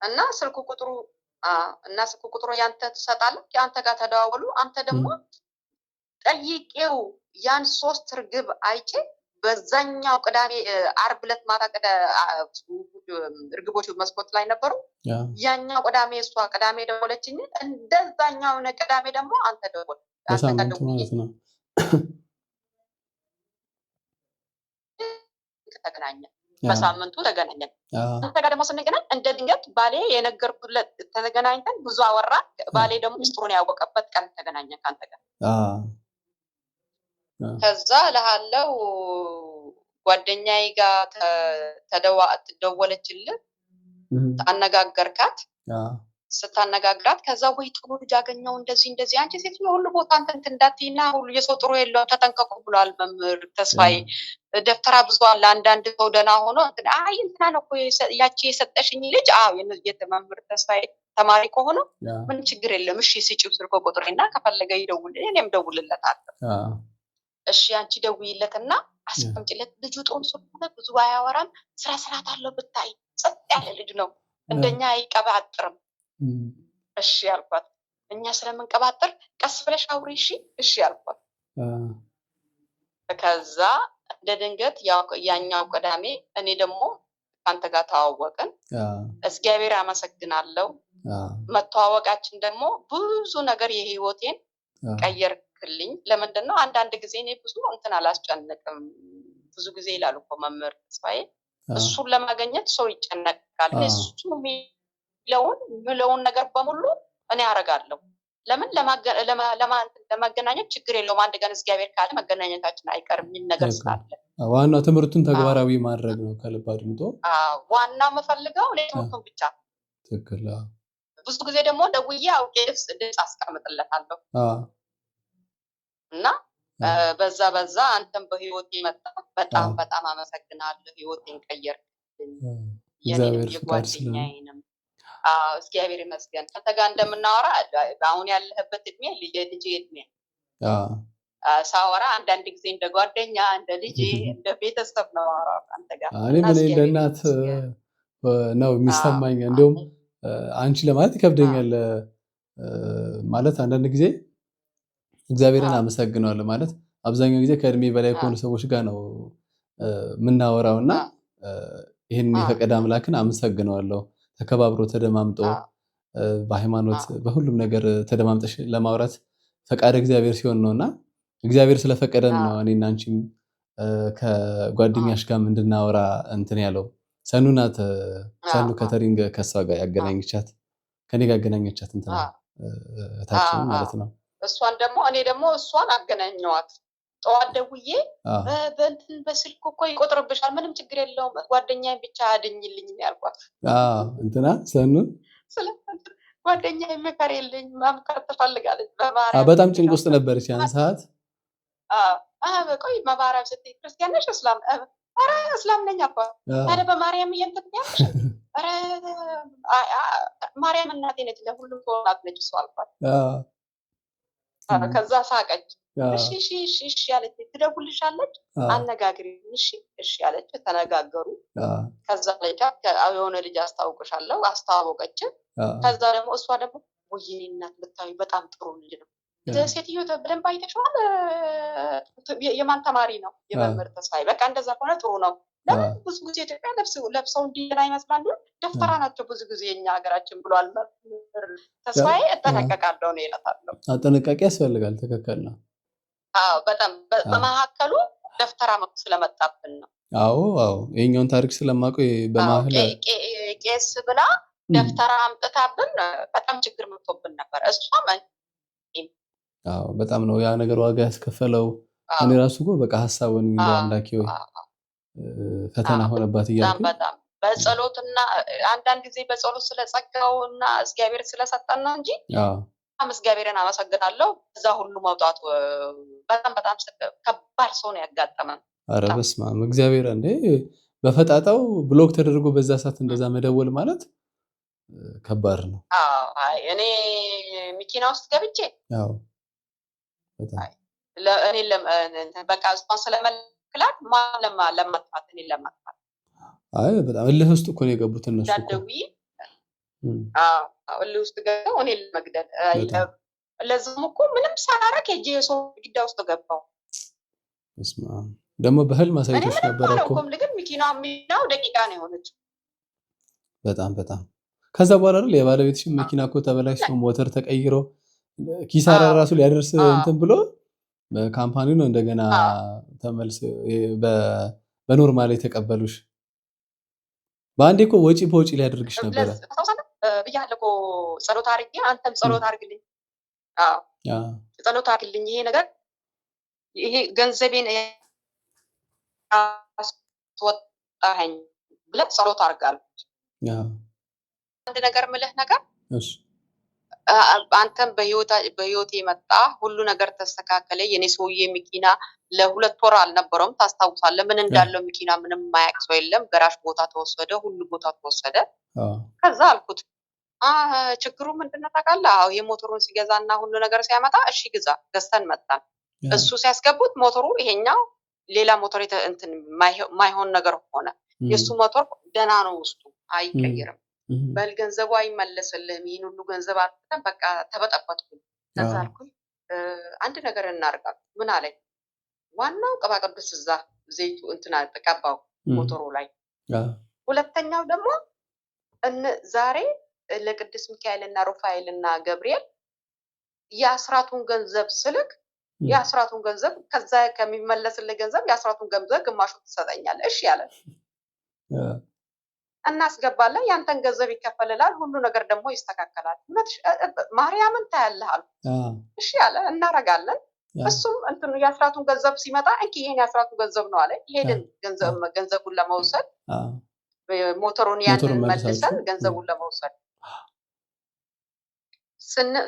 እና ስልክ ቁጥሩ ያንተ ትሰጣለህ። ያንተ ጋር ተደዋወሉ። አንተ ደግሞ ጠይቄው ያን 3 እርግብ አይቼ በዛኛው ቅዳሜ ዓርብ ዕለት ማታ እርግቦቹ መስኮት ላይ ነበሩ። ያኛው ቅዳሜ እሷ ቅዳሜ ደወለችኝ። እንደዛኛው ቅዳሜ ደግሞ አንተ ደወል ተገናኘን። በሳምንቱ ተገናኘን። አንተ ጋር ደግሞ ስንገናኝ እንደ ድንገት ባሌ የነገርኩለት ተገናኝተን ብዙ አወራ። ባሌ ደግሞ ሚስጥሩን ያወቀበት ቀን ተገናኘን ካንተ ጋር። ከዛ እልሃለሁ ጓደኛዬ ጋር ተደወለችልህ፣ አነጋገርካት። ስታነጋግራት ከዛ ወይ ጥሩ ልጅ አገኘው እንደዚህ አንቺ ሴት ሁሉ ቦታ እንትን እንዳትይና ሁሉ የሰው ጥሩ የለውም ተጠንቀቁ ብሏል መምህር ተስፋዬ። ደፍተራ ብዙ አለ አንዳንድ ሰው ደህና ሆኖ አይ እንትና ነው እኮ ያቺ የሰጠሽኝ ልጅ የመምህር ተስፋዬ ተማሪ ከሆነ ምን ችግር የለም እሺ ስጪው ስልክ ቁጥሬና ከፈለገ ይደውል እኔም ደውልለታለሁ። እሺ አንቺ ደውይለትና አስቀምጪለት። ልጁ ጥሩ ስለሆነ ብዙ አያወራም፣ ስራ ስርዓት አለው ብታይ፣ ጸጥ ያለ ልጅ ነው፣ እንደኛ አይቀባጥርም። እሺ አልኳት። እኛ ስለምንቀባጥር ቀስ ብለሽ አውሪ እሺ አልኳት። ከዛ እንደ ድንገት ያኛው ቅዳሜ እኔ ደግሞ አንተ ጋር ተዋወቅን። እግዚአብሔር አመሰግናለሁ። መተዋወቃችን ደግሞ ብዙ ነገር የህይወቴን ቀየርክልኝ። ለምንድን ነው አንዳንድ ጊዜ እኔ ብዙ እንትን አላስጨንቅም። ብዙ ጊዜ ይላሉ እኮ መምህር ተስፋዬ እሱን ለማግኘት ሰው ይጨነቃል። እሱ ምለውን ነገር በሙሉ እኔ አደርጋለሁ። ለምን ለማገናኘት ችግር የለውም። አንድ ቀን እግዚአብሔር ካለ መገናኘታችን አይቀርም የሚል ነገር ስላለ ዋናው ትምህርቱን ተግባራዊ ማድረግ ነው። ከልብ አድምጦ ዋናው የምፈልገው እኔ ትምህርቱን ብቻ። ትክክል። ብዙ ጊዜ ደግሞ ደውዬ አውቄ ድምፅ አስቀምጥለታለሁ እና በዛ አንተም በህይወቴ መጣ። በጣም አመሰግናለሁ። ህይወቴን ቀየርክልኝ። እግዚአብሔር ፍቃድ የጓደኛዬንም እግዚአብሔር ይመስገን። አንተ ጋር እንደምናወራ አሁን ያለህበት እድሜ ልጅ እድሜ ሳወራ አንዳንድ ጊዜ እንደ ጓደኛ እንደ ልጅ እንደ ቤተሰብ ነው አወራ አንተ ጋር። እኔ ምን እንደ እናት ነው የሚሰማኝ። እንደውም አንቺ ለማለት ይከብደኛል ማለት አንዳንድ ጊዜ እግዚአብሔርን አመሰግናለሁ ማለት አብዛኛው ጊዜ ከእድሜ በላይ ከሆኑ ሰዎች ጋር ነው የምናወራውና ይሄንን የፈቀደ አምላክን አመሰግነዋለሁ። ተከባብሮ ተደማምጦ በሃይማኖት በሁሉም ነገር ተደማምጠሽ ለማውራት ፈቃደ እግዚአብሔር ሲሆን ነውና እግዚአብሔር ስለፈቀደን ነው እኔና አንቺም ከጓደኛሽ ጋር እንድናወራ እንትን ያለው። ሰኑ ናት ሰኑ ከተሪንግ ከሷ ጋር ያገናኘቻት ከኔ ጋር ያገናኘቻት እንትና ታችን ማለት ነው። እሷን ደግሞ እኔ ደግሞ እሷን አገናኘዋት። ጠዋት ደውዬ በእንትን በስልክ እኮ ይቆጥርብሻል ምንም ችግር የለውም ጓደኛዬን ብቻ አድኝልኝ ያልኳት። እንትና ሰኑ ጓደኛዬ ምከር የለኝ ማምከር ትፈልጋለች። በጣም ጭንቅ ውስጥ ነበረች ያን ሰዓት። ቆይ በማርያም ስትይ ክርስቲያን ነሽ እስላም? ኧረ እስላም ነኝ አባ። ታዲያ በማርያም እየምትያለሽ? ኧረ ማርያም እናቴ ነች ለሁሉም ሰው እናት ነች እሷ አልኳት። ከዛ ሳቀች። እሺ ያለች ትደውልልሻለች አነጋግሪኝ እሺ ያለች ተነጋገሩ። ከዛ የሆነ ልጅ አስታውቅሻለሁ አስተዋወቀችን። ከዛ ደግሞ እሷ ደግሞ ወይኔ እናት ብታዪ በጣም ጥሩ ልጅ ነው ሴትዮ በደንብ አይተሽዋል የማን ተማሪ ነው? የመምህር ተስፋዬ። በቃ እንደዛ ከሆነ ጥሩ ነው። ለምን ብዙ ጊዜ ኢትዮጵያ ለብሰው እንዲና ይመስላሉ ደፍተራ ናቸው ብዙ ጊዜ የኛ ሀገራችን ብሏል መምህር ተስፋዬ። እጠነቀቃለሁ ነው ይላታለሁ። ጥንቃቄ ያስፈልጋል። ትክክል ነው። በጣም በመሀከሉ ደፍተራ መጥቶ ስለመጣብን ነው። አዎ የኛውን ታሪክ ስለማውቀው በመሀል ቄስ ብላ ደፍተራ አምጥታብን በጣም ችግር መጥቶብን ነበር። እሷም በጣም ነው ያ ነገር ዋጋ ያስከፈለው። እኔ ራሱ እኮ በቃ ሐሳቡን አምላኬ ወይ ፈተና ሆነባት እያልኩ በጣም በጸሎትና አንዳንድ ጊዜ በጸሎት ስለጸጋውና እግዚአብሔር ስለሰጠን ነው እንጂ እግዚአብሔርን አመሰግናለሁ። እዛ ሁሉ መውጣቱ በጣም ከባድ ሰው ነው ያጋጠመን። ኧረ በስመ አብ እግዚአብሔር እንዴ በፈጣጣው ብሎክ ተደርጎ በዛ ሰዓት እንደዛ መደወል ማለት ከባድ ነው። እኔ መኪና ውስጥ ገብቼ እኔ በቃ እሷን ስለመልክላት ለማጥፋት እኔ ለማጥፋት በጣም እልህ ውስጥ እኮ ነው የገቡት እነሱ እኮ እልህ ውስጥ ገብተው እኔ ለመግደል። ለዛም እኮ ምንም ሳላረግ ሄጄ የሰው ግድግዳ ውስጥ ገባው። ደግሞ በህልም አሳይቶሽ ነበር እኮ ግን መኪናው ደቂቃ ነው የሆነችው። በጣም ከዛ በኋላ አይደል የባለቤትሽ መኪና እኮ ተበላሽቶ ሞተር ተቀይሮ ኪሳራ ራሱ ሊያደርስ እንትን ብሎ በካምፓኒው ነው እንደገና ተመልሶ በኖርማል የተቀበሉሽ። በአንዴ እኮ ወጪ በወጪ ሊያደርግሽ ነበረ ብያለሁ እኮ። ጸሎት አድርጌ አንተም ጸሎት አድርግልኝ። ጸሎት አድርግልኝ ይሄ ነገር ይሄ ገንዘቤን አስወጣኸኝ ብለህ ጸሎት አድርጋለሁ። አንድ ነገር ምልህ ነገር አንተም በህይወት የመጣ ሁሉ ነገር ተስተካከለ። የኔ ሰውዬ መኪና ለ2 ወር አልነበረውም ታስታውሳለህ? ምን እንዳለው መኪና ምንም ማያቅ ሰው የለም። ገራሽ ቦታ ተወሰደ፣ ሁሉ ቦታ ተወሰደ። ከዛ አልኩት ችግሩ ምንድነው ታውቃለህ? የሞተሩን ሲገዛና ሁሉ ነገር ሲያመጣ እሺ ገዝተን መጣን። እሱ ሲያስገቡት ሞተሩ ይሄኛው ሌላ ሞተር እንትን ማይሆን ነገር ሆነ። የሱ ሞተር ደህና ነው ውስጡ አይቀየርም። በል ገንዘቡ አይመለስልህም። ይሄን ሁሉ ገንዘብ አጥተን በቃ ተበጠበጥኩ። ከዛ አልኩኝ አንድ ነገር እናርጋለን። ምን አለኝ? ዋናው ቅባ ቅዱስ እዛ ዘይቱ እንትና ተቀባው ሞተሩ ላይ። ሁለተኛው ደግሞ ዛሬ ለቅዱስ ሚካኤልና ሩፋኤልና ገብርኤል የአስራቱን ገንዘብ ስልክ የአስራቱን ገንዘብ ከዛ ከሚመለስልህ ገንዘብ የአስራቱን ገንዘብ ግማሹ ትሰጠኛለህ። እሺ ያለ እናስገባለን። ያንተን ገንዘብ ይከፈልላል። ሁሉ ነገር ደግሞ ይስተካከላል። ማርያምን ታያለህ አሉ። እሺ ያለ እናረጋለን። እሱም እንትኑ የአስራቱን ገንዘብ ሲመጣ እንኪ ይሄን የአስራቱን ገንዘብ ነው አለ። ይሄንን ገንዘቡን ለመውሰድ ሞተሩን ያንን መልሰን ገንዘቡን ለመውሰድ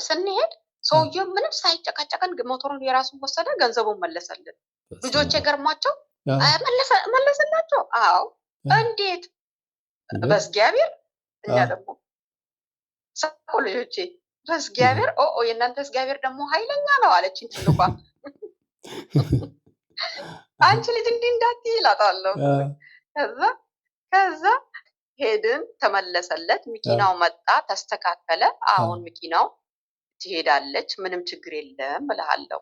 ስንሄድ ሰውየው ምንም ሳይጨቃጨቀን ሞተሩን የራሱን ወሰደ፣ ገንዘቡን መለሰልን። ልጆች የገርሟቸው መለሰላቸው። አዎ እንዴት በእግዚአብሔር። እኛ ደግሞ ሳቁ ልጆቼ። እግዚአብሔር የእናንተ እግዚአብሔር ደግሞ ኃይለኛ ነው አለችኝ ትልቋ። አንቺ ልጅ እንዲህ እንዳትዪ እላታለሁ። ከዛ ሄድን፣ ተመለሰለት፣ መኪናው መጣ፣ ተስተካከለ። አሁን መኪናው ትሄዳለች፣ ምንም ችግር የለም እልሃለሁ።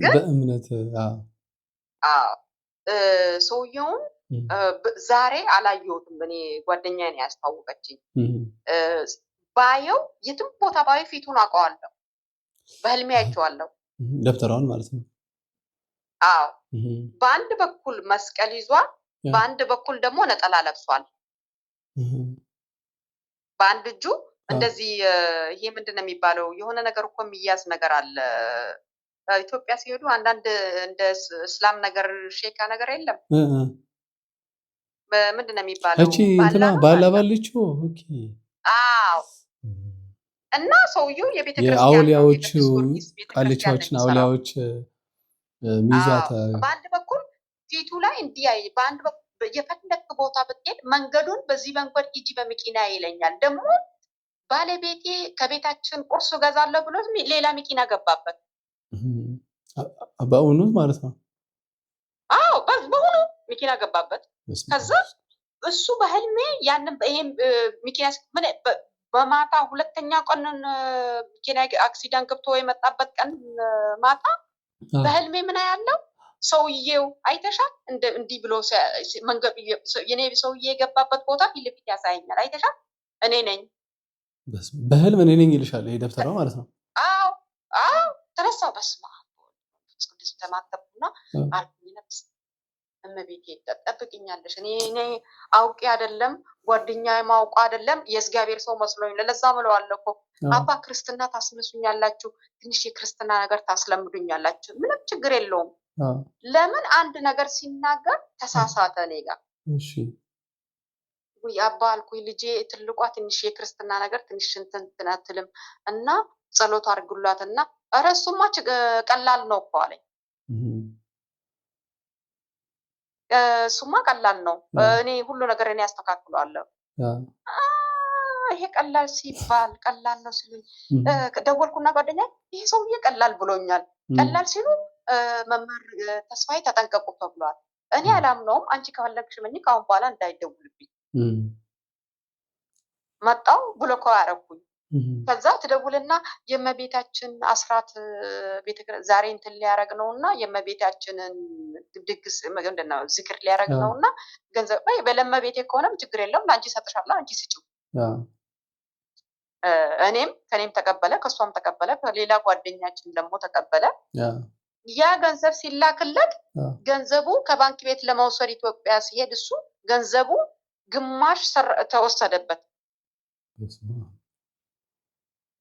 በእምነት ሰውየውን ዛሬ አላየሁትም። እኔ ጓደኛዬ ነው ያስታወቀችኝ። ባየው የትም ቦታ ባየው ፊቱን አውቀዋለሁ፣ በህልሜ አይቼዋለሁ። ደብተራውን ማለት ነው። አዎ፣ በአንድ በኩል መስቀል ይዟል፣ በአንድ በኩል ደግሞ ነጠላ ለብሷል። በአንድ እጁ እንደዚህ ይሄ ምንድን ነው የሚባለው? የሆነ ነገር እኮ የሚያዝ ነገር አለ። ኢትዮጵያ ሲሄዱ አንዳንድ እንደ እስላም ነገር ሼካ ነገር የለም? ምንድን ነው የሚባለው? እቺ እንትና ባላባልቹ ኦኬ። አዎ። እና ሰውየው የቤተክርስቲያን የአውሊያዎቹ ቃልቻዎችን አውሊያዎች ሚዛታ በአንድ በኩል ፊቱ ላይ እንዲያይ፣ በአንድ በኩል የፈለክ ቦታ ብትሄድ መንገዱን በዚህ መንገድ ሂጂ በመኪና ይለኛል። ደግሞ ባለቤቴ ከቤታችን ቁርስ ገዛለሁ ብሎ ሌላ መኪና ገባበት። በእውኑ ማለት ነው? አዎ፣ በእውኑ መኪና ገባበት። ከዛ እሱ በህልሜ ያንን ይሄን መኪና በማታ ሁለተኛ ቀን መኪና አክሲዳንት ገብቶ የመጣበት ቀን ማታ በህልሜ ምን ያለው ሰውዬው አይተሻል? እንዲህ ብሎ መንገድ የኔ ሰውዬ የገባበት ቦታ ፊት ለፊት ያሳየኛል። አይተሻል? እኔ ነኝ በህልም እኔ ነኝ ይልሻል። ይሄ ደብተራ ማለት ነው። አዎ አዎ። ተነሳው። በስመ አብ ቅዱስ ተማተብኩና አልኩኝ፣ ነፍስ እመቤቴ ጠብቅኛለሽ። እኔ አውቄ አይደለም ጓደኛዬ ማውቃ አይደለም የእግዚአብሔር ሰው መስሎኝ። ለዛ ምለዋለሁ እኮ አባ ክርስትና ታስነሱኛላችሁ፣ ትንሽ የክርስትና ነገር ታስለምዱኛላችሁ፣ ምንም ችግር የለውም። ለምን አንድ ነገር ሲናገር ተሳሳተ እኔ ጋር። እሺ ወይ አባ አልኩኝ፣ ልጄ ትልቋ ትንሽ የክርስትና ነገር ትንሽ እንትን አትልም እና ጸሎት አድርጉላትና፣ ኧረ እሱማ ቀላል ነው እኮ አለኝ። እሱማ ቀላል ነው፣ እኔ ሁሉ ነገር እኔ ያስተካክለዋለሁ። ይሄ ቀላል ሲባል ቀላል ነው ሲሉኝ ደወልኩና ጓደኛ ይሄ ሰውዬ ቀላል ብሎኛል። ቀላል ሲሉ መምህር ተስፋዬ ተጠንቀቁ ተብሏል። እኔ አላምነውም። አንቺ ከፈለግሽ ምን ከአሁን በኋላ እንዳይደውልብኝ መጣው ብሎኮ ያረኩኝ። ከዛ ትደውልና የእመቤታችን አስራት ዛሬ እንትን ሊያረግ ነውና የእመቤታችንን ድግስ ምንድነው ዝክር ሊያረግ ነውና ገንዘብ በለመቤቴ ከሆነም ችግር የለውም ለአንቺ ሰጥሻለሁ፣ አንቺ ስጪው። ከኔም ተቀበለ፣ ከሷም ተቀበለ፣ ከሌላ ጓደኛችን ደግሞ ተቀበለ። ያ ገንዘብ ሲላክለት ገንዘቡ ከባንክ ቤት ለመውሰድ ኢትዮጵያ ሲሄድ እሱ ገንዘቡ ግማሽ ተወሰደበት።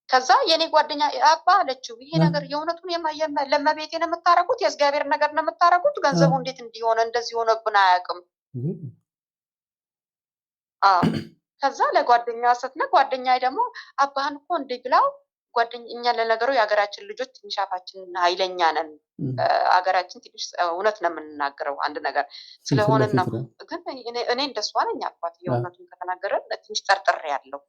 ከዛ የኔ ጓደኛ አባ አለችው፣ ይሄ ነገር የእውነቱን ለመቤቴ ነው የምታረጉት? የእግዚአብሔር ነገር ነው የምታረጉት? ገንዘቡ እንዴት እንዲሆነ እንደዚህ ሆነብን አያውቅም። ከዛ ለጓደኛ ስትነግር ጓደኛ ደግሞ አባህን እኮ እንዲህ ብላው እኛ ለነገሩ የሀገራችን ልጆች ትንሽ አፋችን ኃይለኛ ነን። ሀገራችን ትንሽ እውነት ነው የምንናገረው አንድ ነገር ስለሆነ ነው። ግን እኔ እንደሷ ነኝ አልኳት። የእውነቱን ከተናገረን ትንሽ ጠርጥሬ ያለው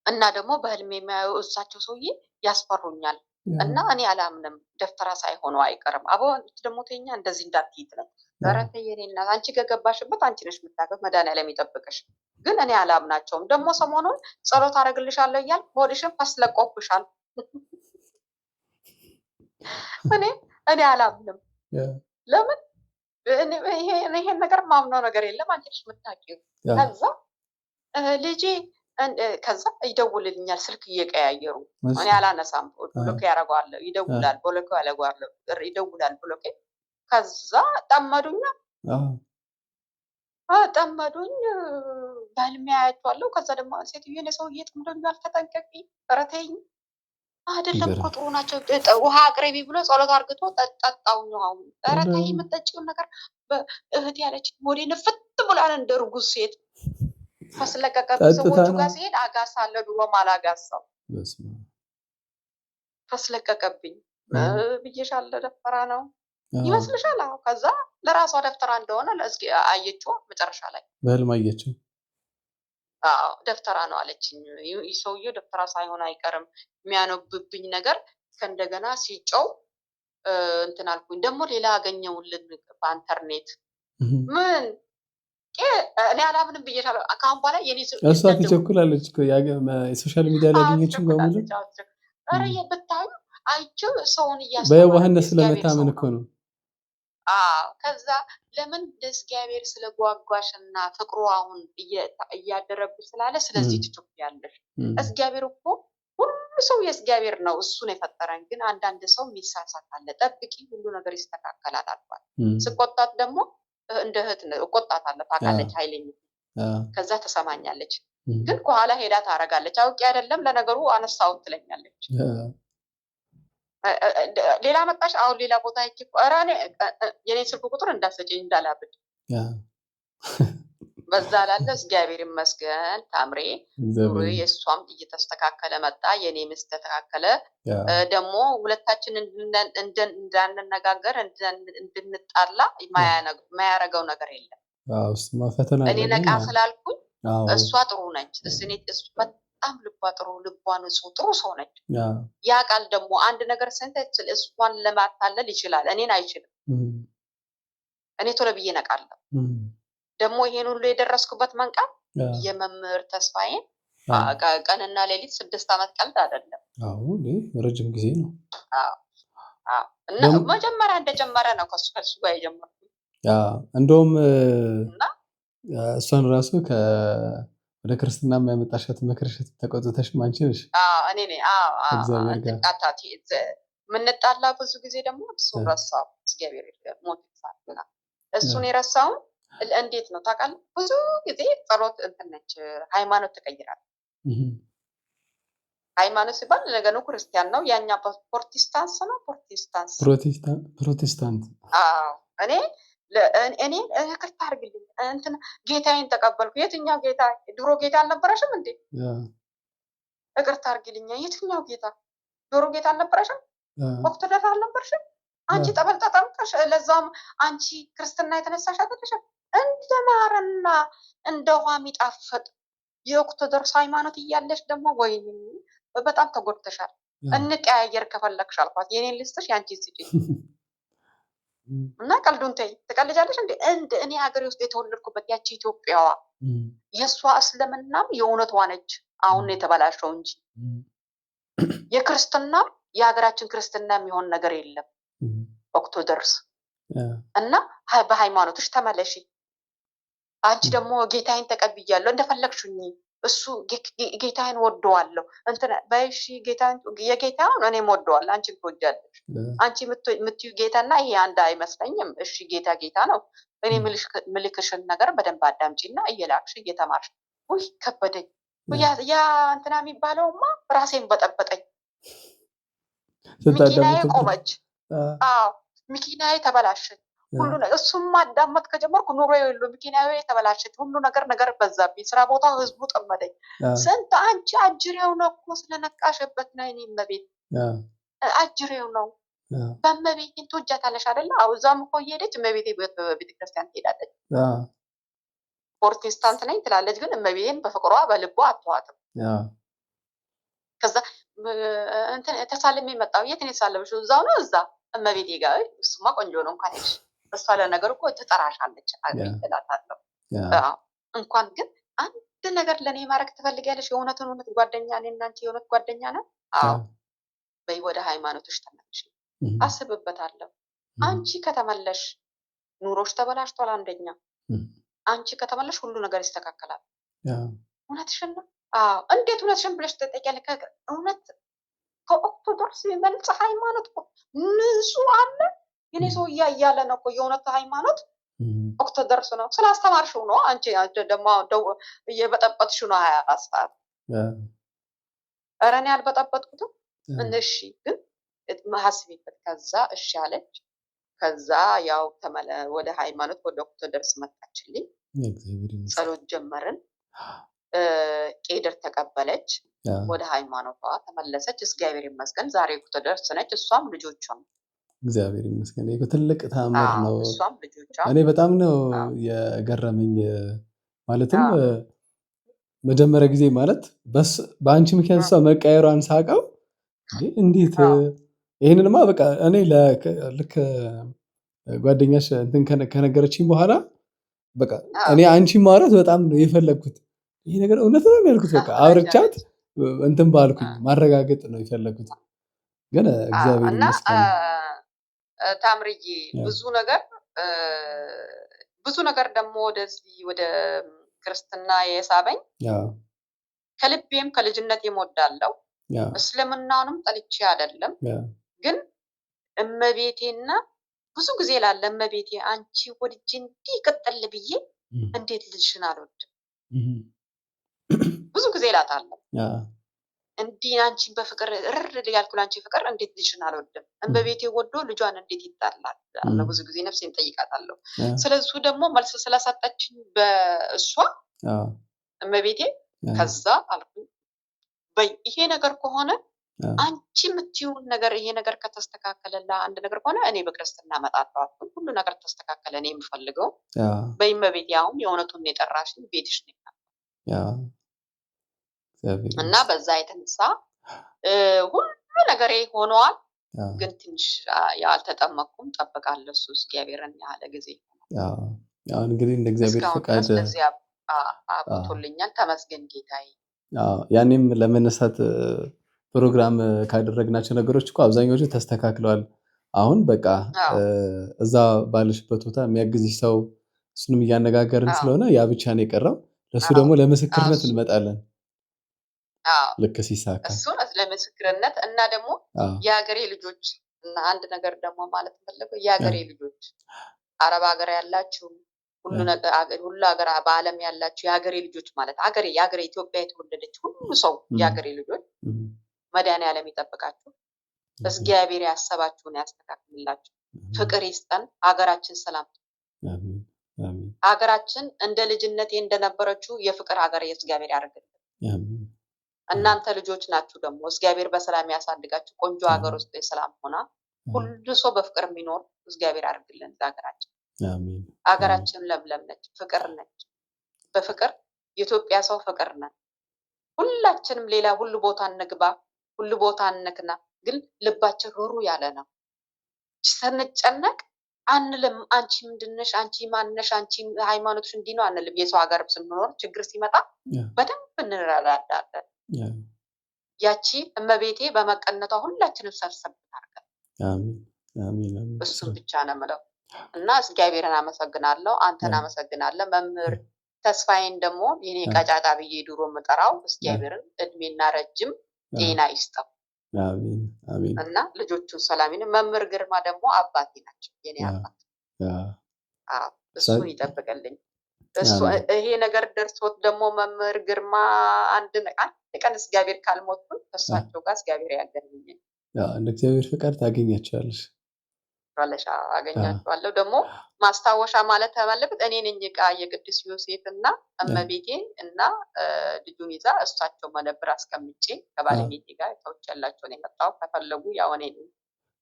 እና ደግሞ በህልሜ የሚያዩ እሳቸው ሰውዬ ያስፈሩኛል እና እኔ አላምንም። ደፍተራ ሳይሆኑ አይቀርም። አቦ ደግሞ ተኛ እንደዚህ እንዳትይት ነው ረተ የኔና አንቺ ከገባሽበት አንቺ ነሽ የምታውቀው፣ መድኃኒዓለም ይጠብቅሽ። ግን እኔ አላምናቸውም። ደግሞ ሰሞኑን ጸሎት አደርግልሻለሁ እያል ሆድሽን ፈስለቆብሻል። እኔ አላምንም። ለምን ይሄን ነገር ማምነው ነገር የለም። አንቺ ነሽ የምታውቂው። ከዛ ልጄ ከዛ ይደውልልኛል ስልክ እየቀያየሩ እኔ አላነሳም። ብሎኬ ያደርገዋለሁ፣ ይደውላል፣ ብሎኬ ያደርገዋለሁ፣ ይደውላል፣ ብሎኬ። ከዛ ጠመዱኛ ጠመዱኝ። በህልሜ አያቸዋለሁ። ከዛ ደግሞ ሴትዮ የሰውዬ ጠምዶኛል ተጠንቀቂ፣ ኧረ ተይኝ። አይደለም እኮ ጥሩ ናቸው። ውሃ አቅርቢ ብሎ ጸሎት አርግቶ ጠጣውኝ ውሃውን። ኧረ ተይ የምትጠጪውን ነገር እህት ያለች ወዴ ንፍት ብሏል እንደ እርጉዝ ሴት። ፈስለቀቀብኝ። ሰዎቹ ጋር ሲሄድ አጋሳ አለ፣ ድሮም አላጋሳው። ፈስለቀቀብኝ ብዬሻለሁ። ደፈራ ነው ይመስልሻል? አዎ። ከዛ ለራሷ ደፍተራ እንደሆነ አየችው። መጨረሻ ላይ በህልም አየችው። ደፍተራ ነው አለችኝ። ሰውየው ደፍተራ ሳይሆን አይቀርም የሚያነብብኝ ነገር ከእንደገና ሲጨው እንትን አልኩኝ። ደግሞ ሌላ አገኘውልን በኢንተርኔት ምን እኔ አላምንም ብዬሻለሁ። ከአሁን በኋላ የኔ እሷ ትቸኩላለች እኮ ሶሻል ሚዲያ ላይ ያገኘችው በሙሉ ኧረ ብታዩ አይቼው ሰውን በየዋህነት ስለመታመን እኮ ነው። ከዛ ለምን ለእግዚአብሔር ስለጓጓሽና ፍቅሩ አሁን እያደረብሽ ስላለ ስለዚህ ትቸኩያለሽ። እግዚአብሔር እኮ ሁሉ ሰው የእግዚአብሔር ነው፣ እሱን የፈጠረን። ግን አንዳንድ ሰው የሚሳሳት አለ። ጠብቂ፣ ሁሉ ነገር ይስተካከላል አልኳት። ስቆጣት ደግሞ እንደ እህት እቆጣታለሁ፣ ታውቃለች ኃይለኛ። ከዛ ትሰማኛለች፣ ግን ከኋላ ሄዳ ታረጋለች። አውቄ አይደለም ለነገሩ አነሳሁት ትለኛለች። ሌላ መጣሽ? አሁን ሌላ ቦታ ሄጄ ኧረ እኔ የኔ ስልክ ቁጥር እንዳትሰጪኝ እንዳላብድ በዛ ላለ እግዚአብሔር ይመስገን ታምሬ ኑሮ የእሷም እየተስተካከለ መጣ፣ የኔም ተስተካከለ። ደግሞ ሁለታችን እንዳንነጋገር እንድንጣላ የማያረገው ነገር የለም። እኔ ነቃ ስላልኩኝ እሷ ጥሩ ነች። እሱ በጣም ልቧ ጥሩ፣ ልቧ ንጹህ፣ ጥሩ ሰው ነች። ያ ቃል ደግሞ አንድ ነገር ስንተችል እሷን ለማታለል ይችላል፣ እኔን አይችልም። እኔ ቶሎ ብዬ ነቃለሁ። ደግሞ ይሄን ሁሉ የደረስኩበት መንቃት የመምህር ተስፋዬን ቀንና ሌሊት 6 ዓመት ቀልድ አይደለም። ረጅም ጊዜ ነው። እና መጀመሪያ እንደጀመረ ነው ከሱ ጋር የጀመርኩት። እንደውም እሷን ራሱ ወደ ክርስትና የሚያመጣሻት መከረሻት ተቆጥተሽ ማንቺ ነሽ። እኔ ነኝ። የምንጣላ ብዙ ጊዜ ደግሞ እሱን ረሳው። እግዚአብሔር ሞት ይሳልና እሱን የረሳውን እንዴት ነው ታውቃለህ? ብዙ ጊዜ ጸሎት እንትን ነች፣ ሃይማኖት ትቀይራለች። ሃይማኖት ሲባል ነገኑ ክርስቲያን ነው፣ ያኛ ፕሮቴስታንት ነው። ፕሮቴስታንት እኔ ይቅርታ አድርግልኝ እንትን ጌታዬን ተቀበልኩ። የትኛው ጌታ? ድሮ ጌታ አልነበረሽም እንዴ? ይቅርታ አድርግልኝ፣ የትኛው ጌታ? ድሮ ጌታ አልነበረሽም? ኦርቶዶክስ አልነበረሽም? አንቺ ጠበል ተጠምቀሽ፣ ለዛም አንቺ ክርስትና የተነሳሽ አይደለሽም? እንደ ማርና እንደ ውሃ የሚጣፍጥ የኦርቶዶክስ ሃይማኖት እያለሽ ደግሞ ወይኔ በጣም ተጎድተሻል። እንቀያየር ከፈለግሽ አልኳት። የኔን ልስጥሽ ያንቺን ስጪኝ እና ቀልዱን ተይ። ትቀልጃለሽ እንዴ? እኔ ሀገሬ ውስጥ የተወለድኩበት ያቺ ኢትዮጵያዋ የእሷ እስልምናም የእውነቷ ነች። አሁን የተበላሸው እንጂ የክርስትና የሀገራችን ክርስትና የሚሆን ነገር የለም። ኦርቶዶክስ እና በሃይማኖትሽ ተመለሺ። አንቺ ደግሞ ጌታዬን ተቀብያለሁ እንደፈለግሽኝ፣ እሱ ጌታዬን ወደዋለሁ እንትን በይሺ። የጌታውን እኔም ወደዋለሁ፣ አንቺን ትወጃለሽ። አንቺ የምትዩ ጌታና ይሄ አንድ አይመስለኝም። እሺ ጌታ ነው። እኔ ምልክሽን ነገር በደንብ አዳምጪና እየላክሽ እየተማርሽ። ውይ ከበደኝ። ያ እንትና የሚባለውማ ራሴን በጠበጠኝ። መኪናዬ ቆመች። መኪናዬ ተበላሸች። ሁሉ ነገር እሱም ማዳመጥ ከጀመርኩ ኑሮ የሉ መኪናዬ ተበላሸች። ሁሉ ነገር በዛብኝ። ስራ ቦታ ህዝቡ ጠመደኝ። ስንት አንቺ አጅሬው ነው እኮ ስለነቃሽበት ነው። እኔ መቤት አጅሬው ነው። በመቤቴን ትወጃታለሽ አይደለ? እዛም እኮ እየሄደች እመቤቴ ቤተክርስቲያን ትሄዳለች። ፕሮቴስታንት ነኝ ትላለች፣ ግን እመቤቴን በፍቅሯ በልቧ አትዋጥም። ከዛ ተሳልሜ መጣሁ። የት ነው የተሳለምሽው? እዛው ነው። እዛ እመቤቴ ጋር። እሱማ ቆንጆ ነው እንኳን ሄድሽ። እሷ ለነገሩ እኮ ትጠራሻለች። እላታለሁ። እንኳን ግን አንድ ነገር ለእኔ ማድረግ ትፈልጊያለሽ? እውነት ጓደኛ፣ እኔና አንቺ የእውነት ጓደኛ ነን? አዎ በይ ወደ ሃይማኖትሽ ተመለሽ። አስብበታለሁ። አንቺ ከተመለሽ ኑሮሽ ተበላሽቷል። አንደኛ አንቺ ከተመለሽ ሁሉ ነገር ይስተካከላል። እውነትሽን ነው። እንዴት እውነትሽን ብለሽ ትጠይቂያለሽ? እውነት ከኦርቶዶክስ የመልጽ ሃይማኖት ንጹህ አለ። የኔ ሰው እያለ ነው እኮ የእውነት ሃይማኖት ኦርቶዶክስ ነው። ስላስተማርሽው ነው። አንቺ ደግሞ እየበጠበጥሽው ነው 24 ሰዓት። ኧረ እኔ አልበጠበጥኩትም። እሺ ግን አስቢበት። ከዛ እሺ አለች። ከዛ ያው ወደ ሃይማኖት ወደ ኦርቶዶክስ መጣችልኝ። ጸሎት ጀመርን። ቄደር ተቀበለች። ወደ ሃይማኖቷ ተመለሰች። እግዚአብሔር ይመስገን ዛሬ ኦርቶዶክስ ነች። እሷም ልጆቿም እግዚአብሔር ይመስገን። ይሄ ትልቅ ተአምር ነው። እሷም ልጆቿም እኔ በጣም ነው የገረመኝ። ማለትም መጀመሪያ ጊዜ ማለት በአንቺ ምክንያት እሷ መቀየሯን ሳውቀው እንዴት ይሄንንማ በቃ እኔ ልክ ጓደኛሽ እንትን ከነገረችኝ በኋላ በቃ እኔ አንቺ ማውራት በጣም ነው የፈለግኩት። ይሄ ነገር እውነት ነው ያልኩት። በቃ አውርቻት እንትን ባልኩኝ ማረጋገጥ ነው የፈለግኩት። ግን እግዚአብሔር ይመስገን ታምርዬ ብዙ ነገር ደግሞ ወደዚህ ወደ ክርስትና የሳበኝ ከልቤም ከልጅነት የምወዳለው እስልምናውንም ጠልቼ አይደለም፣ ግን እመቤቴና ብዙ ጊዜ ላለ እመቤቴ አንቺ ወድጄ እንዲህ ቅጥል ብዬ እንዴት ልጅሽን አልወድም ብዙ ጊዜ እላታለሁ። እንዲህ አንቺን በፍቅር እርር ያልኩ አንቺ ፍቅር እንዴት ልጅሽን አልወድም፣ እመቤቴ ወዶ ልጇን እንዴት ይጣላል አለ። ብዙ ጊዜ ነፍሴን ጠይቃታለሁ። ስለዚህ ደግሞ መልስ ስለሰጠችኝ በእሷ እመቤቴ ከዛ አልኩኝ ይሄ ነገር ከሆነ አንቺ የምትይውን ነገር ይሄ ነገር ከተስተካከለላ አንድ ነገር ከሆነ እኔ በክርስትና እመጣለሁ። ሁሉ ነገር ተስተካከለ። እኔ የምፈልገው በእመቤቴ አሁን የእውነቱን የጠራሽኝ ቤትሽ ነኝ እና በዛ የተነሳ ሁሉ ነገሬ ሆነዋል። ግን ትንሽ ያልተጠመቅኩም ጠብቃለሁ። እሱ እግዚአብሔርን ያለ ጊዜ አሁን እንግዲህ እንደ እግዚአብሔር ፈቃድ አብቶልኛል። ተመስገን ጌታዬ። ያኔም ለመነሳት ፕሮግራም ካደረግናቸው ነገሮች እኮ አብዛኞቹ ተስተካክለዋል። አሁን በቃ እዛ ባለሽበት ቦታ የሚያግዝሽ ሰው እሱንም እያነጋገርን ስለሆነ ያ ብቻ ነው የቀረው። ለሱ ደግሞ ለምስክርነት እንመጣለን። ልክ ሲሳካ እሱን ለምስክርነት እና ደግሞ የሀገሬ ልጆች እና አንድ ነገር ደግሞ ማለት ፈለገው የሀገሬ ልጆች አረብ ሀገር ያላችሁ ሁሉ ሀገር በዓለም ያላችሁ የሀገሬ ልጆች ማለት የሀገሬ ኢትዮጵያ የተወለደች ሁሉ ሰው የሀገሬ ልጆች መድኃኒዓለም ይጠብቃችሁ። እግዚአብሔር ያሰባችሁን ያስተካክልላችሁ። ፍቅር ይስጠን። ሀገራችን ሰላም ሀገራችን እንደ ልጅነቴ እንደነበረችው የፍቅር ሀገር የእግዚአብሔር ያደርግልን። እናንተ ልጆች ናችሁ ደግሞ እግዚአብሔር በሰላም ያሳድጋችሁ። ቆንጆ ሀገር ውስጥ የሰላም ሆና ሁሉ ሰው በፍቅር የሚኖር እግዚአብሔር ያደርግልን። ሀገራችን ሀገራችን ለምለም ነች፣ ፍቅር ነች። በፍቅር የኢትዮጵያ ሰው ፍቅር ነን። ሁላችንም ሌላ ሁሉ ቦታ እንግባ፣ ሁሉ ቦታ እንክና፣ ግን ልባችን ሩሩ ያለ ነው። ስንጨነቅ አንልም አንቺ ምንድነሽ፣ አንቺ ማንነሽ፣ አንቺ ሃይማኖትሽ እንዲህ ነው አንልም። የሰው ሀገር ስንኖር ችግር ሲመጣ በደንብ እንረዳዳለን። ያቺ እመቤቴ በመቀነቷ ሁላችንም ሰብሰብ ታርገን። አሜን። እሱም ብቻ ነው የምለው እና እግዚአብሔርን አመሰግናለሁ። አንተን አመሰግናለሁ። መምህር ተስፋዬን ደግሞ የኔ ቀጫጫ ብዬ ድሮ የምጠራው እግዚአብሔርን እድሜና ረጅም ጤና ይስጠው። አሜን። እና ልጆቹን ሰላም ይሁን። መምህር ግርማ ደግሞ አባቴ ናቸው፣ የኔ አባት። እሱን ይጠብቅልኝ። ይሄ ነገር ደርሶት ደግሞ መምህር ግርማ አንድ ቀን እግዚአብሔር ካልሞቱን ከእሳቸው ጋር እግዚአብሔር ያገናኘን። እንደ እግዚአብሔር ፍቃድ ታገኛቸዋለሽ። አገኛቸዋለሁ። ደግሞ ማስታወሻ ማለት ተመለከት እኔ ነኝ የቅዱስ ዮሴፍ እና እመቤቴ እና ልጁን ይዛ እሳቸው መነብር አስቀምጬ ከባለቤቴ ጋር ሰዎች ያላቸውን የመጣው ከፈለጉ ያው እኔ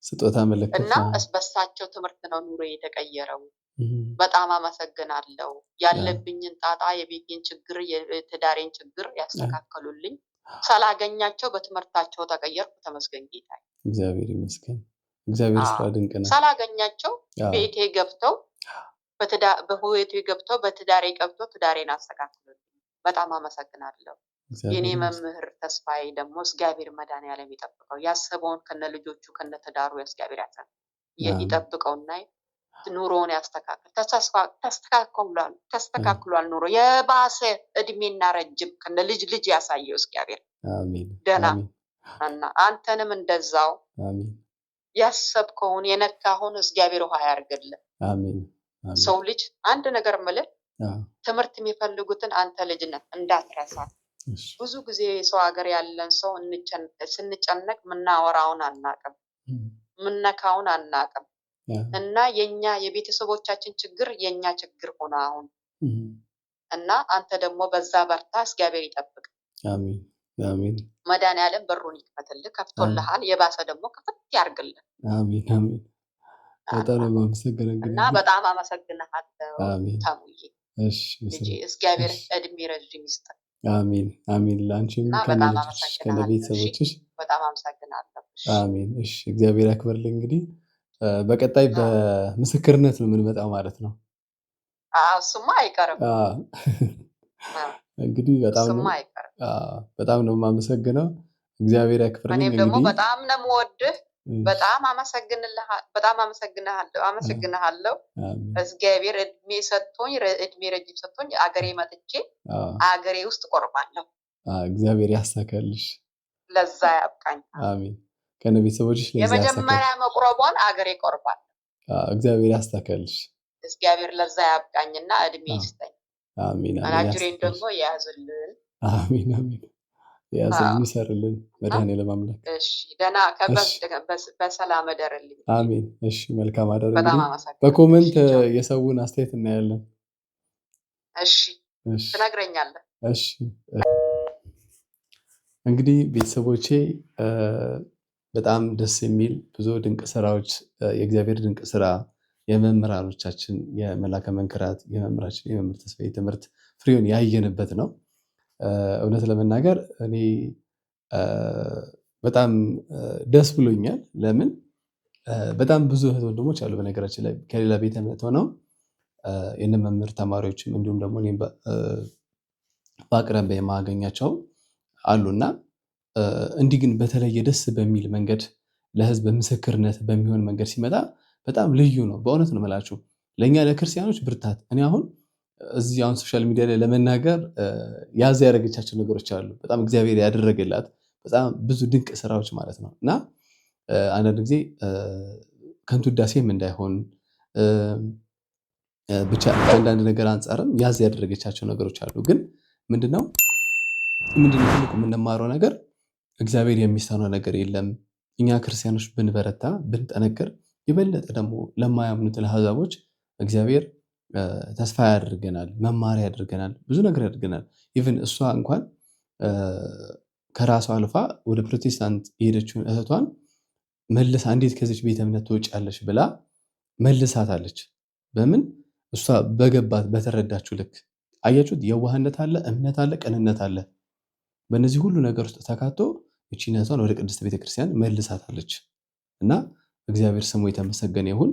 ስጦታ መለከት እና በእሳቸው ትምህርት ነው ኑሮ የተቀየረው። በጣም አመሰግናለሁ። ያለብኝን ጣጣ፣ የቤቴን ችግር፣ የትዳሬን ችግር ያስተካከሉልኝ። ሳላገኛቸው በትምህርታቸው ተቀየርኩ። ተመስገን ጌታዬ። እግዚአብሔር ይመስገን። እግዚአብሔር ስራ ድንቅ ነው። ሳላገኛቸው ቤቴ ገብተው በህይወቴ ገብተው በትዳሬ ገብተው ትዳሬን አስተካክሉልኝ። በጣም አመሰግናለሁ። የኔ መምህር ተስፋዬ ደግሞ እግዚአብሔር መድኃኒዓለም ይጠብቀው። ያሰበውን ከነ ልጆቹ ከነ ትዳሩ እግዚአብሔር ይጠብቀውና ኑሮውን ያስተካክል። ተስተካክሏል ኑሮ የባሰ እድሜና ረጅም ከነ ልጅ ያሳየው እግዚአብሔር። ደህና እና አንተንም እንደዛው ያሰብከውን የነካውን እግዚአብሔር ውሃ ያርግልን። ሰው ልጅ አንድ ነገር ምልህ ትምህርት የሚፈልጉትን አንተ ልጅነት እንዳትረሳ። ብዙ ጊዜ የሰው ሀገር ያለን ሰው ስንጨነቅ ምናወራውን አናቅም፣ ምነካውን አናቅም። እና የኛ የቤተሰቦቻችን ችግር የኛ ችግር ሆነ አሁን እና አንተ ደግሞ በዛ በርታ። እግዚአብሔር ይጠብቅ። አሜን። መድኃኒዓለም በሩን ይክፈትልህ፣ ከፍቶልሃል። የባሰ ደግሞ ክፍት ያርግልን። አሜን። በጣም አመሰግናለሁ እና በጣም አመሰግናለሁ ታሙዬ። እሺ፣ እግዚአብሔር እድሜ ረጅም ይስጥ። አሜን አሜን። ላንቺም እና ከነ በጣም ልጆችሽ ከነ አመሰግናለሁ። እሺ ቤተሰቦችሽ በጣም አመሰግናለሁ። እሺ አሜን። እሺ እግዚአብሔር ያክብርልኝ። እንግዲህ በቀጣይ በምስክርነት ነው የምንመጣው ማለት ነው። እሱማ አይቀርም። እንግዲህ እሱማ አይቀርም። በጣም ነው የማመሰግነው። እግዚአብሔር ያክብርልኝ። እኔም ደግሞ እንግዲህ በጣም ነው የምወድህ። በጣም አመሰግንሃለሁ። እግዚአብሔር እድሜ ረጅም ሰጥቶኝ አገሬ መጥቼ አገሬ ውስጥ ቆርባለሁ። እግዚአብሔር ያሳካልሽ። ለዛ ያብቃኝ። አሜን። ከነ ቤተሰቦችሽ ለዛ ያሳካልሽ። የመጀመሪያ መቁረቧን አገሬ ቆርባል። እግዚአብሔር ያሳካልሽ። እግዚአብሔር ለዛ ያብቃኝና እድሜ ይስጠኝ። አሜን። አናጅሬን ደግሞ ያዝልን። አሜን አሜን። ያዝልን ይሰርልን መድኃኔዓለም አምላክ። እሺ ደህና በሰላም እደርልኝ። አሜን። እሺ መልካም አደር። በጣም አመሰግናለሁ። በኮሜንት የሰውን አስተያየት እናያለን። እሺ ትነግረኛለህ። እሺ እንግዲህ ቤተሰቦቼ በጣም ደስ የሚል ብዙ ድንቅ ስራዎች የእግዚአብሔር ድንቅ ስራ የመምህራኖቻችን የመላከ መንክራት የመምህራችን የመምህር ተስፋዬ ትምህርት ፍሬውን ያየንበት ነው። እውነት ለመናገር እኔ በጣም ደስ ብሎኛል። ለምን በጣም ብዙ እህት ወንድሞች አሉ በነገራችን ላይ ከሌላ ቤተ እምነት ሆነው የነ መምህር ተማሪዎችም እንዲሁም ደግሞ እኔም በአቅራቢያ የማገኛቸው አሉና እንዲህ ግን በተለየ ደስ በሚል መንገድ ለህዝብ ምስክርነት በሚሆን መንገድ ሲመጣ በጣም ልዩ ነው። በእውነት ነው የምላችሁ ለእኛ ለክርስቲያኖች ብርታት። እኔ አሁን እዚህ አሁን ሶሻል ሚዲያ ላይ ለመናገር ያዘ ያደረገቻቸው ነገሮች አሉ። በጣም እግዚአብሔር ያደረገላት በጣም ብዙ ድንቅ ስራዎች ማለት ነው። እና አንዳንድ ጊዜ ከንቱ ውዳሴም እንዳይሆን ብቻ አንዳንድ ነገር አንጻርም ያዘ ያደረገቻቸው ነገሮች አሉ። ግን ምንድነው ትልቁ የምንማረው ነገር እግዚአብሔር የሚሳነው ነገር የለም። እኛ ክርስቲያኖች ብንበረታ ብንጠነክር የበለጠ ደግሞ ለማያምኑት ለአሕዛቦች እግዚአብሔር ተስፋ ያደርገናል፣ መማሪያ ያደርገናል፣ ብዙ ነገር ያደርገናል። ኢቭን እሷ እንኳን ከራሷ አልፋ ወደ ፕሮቴስታንት የሄደችውን እህቷን መልሳ እንዴት ከዚች ቤተ እምነት ትወጫለሽ ብላ መልሳታለች። በምን እሷ በገባት በተረዳችው ልክ። አያችሁት? የዋህነት አለ፣ እምነት አለ፣ ቅንነት አለ። በእነዚህ ሁሉ ነገር ውስጥ ተካቶ እቺን እህቷን ወደ ቅድስት ቤተክርስቲያን መልሳታለች እና እግዚአብሔር ስሙ የተመሰገነ ይሁን።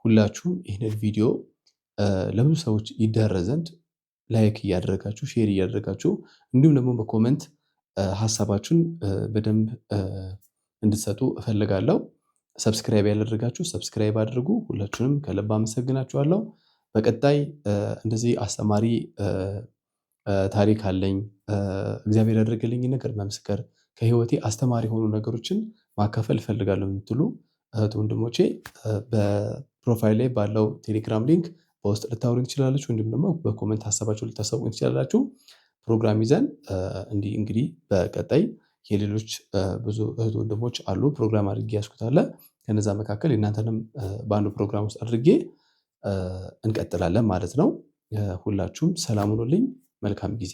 ሁላችሁም ይህንን ቪዲዮ ለብዙ ሰዎች ይዳረስ ዘንድ ላይክ እያደረጋችሁ ሼር እያደረጋችሁ እንዲሁም ደግሞ በኮመንት ሀሳባችሁን በደንብ እንድትሰጡ እፈልጋለሁ። ሰብስክራይብ ያላደረጋችሁ ሰብስክራይብ አድርጉ። ሁላችሁንም ከልብ አመሰግናችኋለሁ። በቀጣይ እንደዚህ አስተማሪ ታሪክ አለኝ እግዚአብሔር ያደረገልኝ ነገር መመስከር ከህይወቴ አስተማሪ የሆኑ ነገሮችን ማካፈል እፈልጋለሁ የምትሉ እህት ወንድሞቼ በፕሮፋይል ላይ ባለው ቴሌግራም ሊንክ በውስጥ ልታወሩኝ ትችላላችሁ። እንዲሁም ደግሞ በኮሜንት ሀሳባችሁ ልታሳውቁኝ ትችላላችሁ። ፕሮግራም ይዘን እንግዲህ በቀጣይ የሌሎች ብዙ እህት ወንድሞች አሉ ፕሮግራም አድርጌ ያስኩታለ። ከነዛ መካከል የእናንተንም በአንዱ ፕሮግራም ውስጥ አድርጌ እንቀጥላለን ማለት ነው። ሁላችሁም ሰላም ሁኑልኝ። መልካም ጊዜ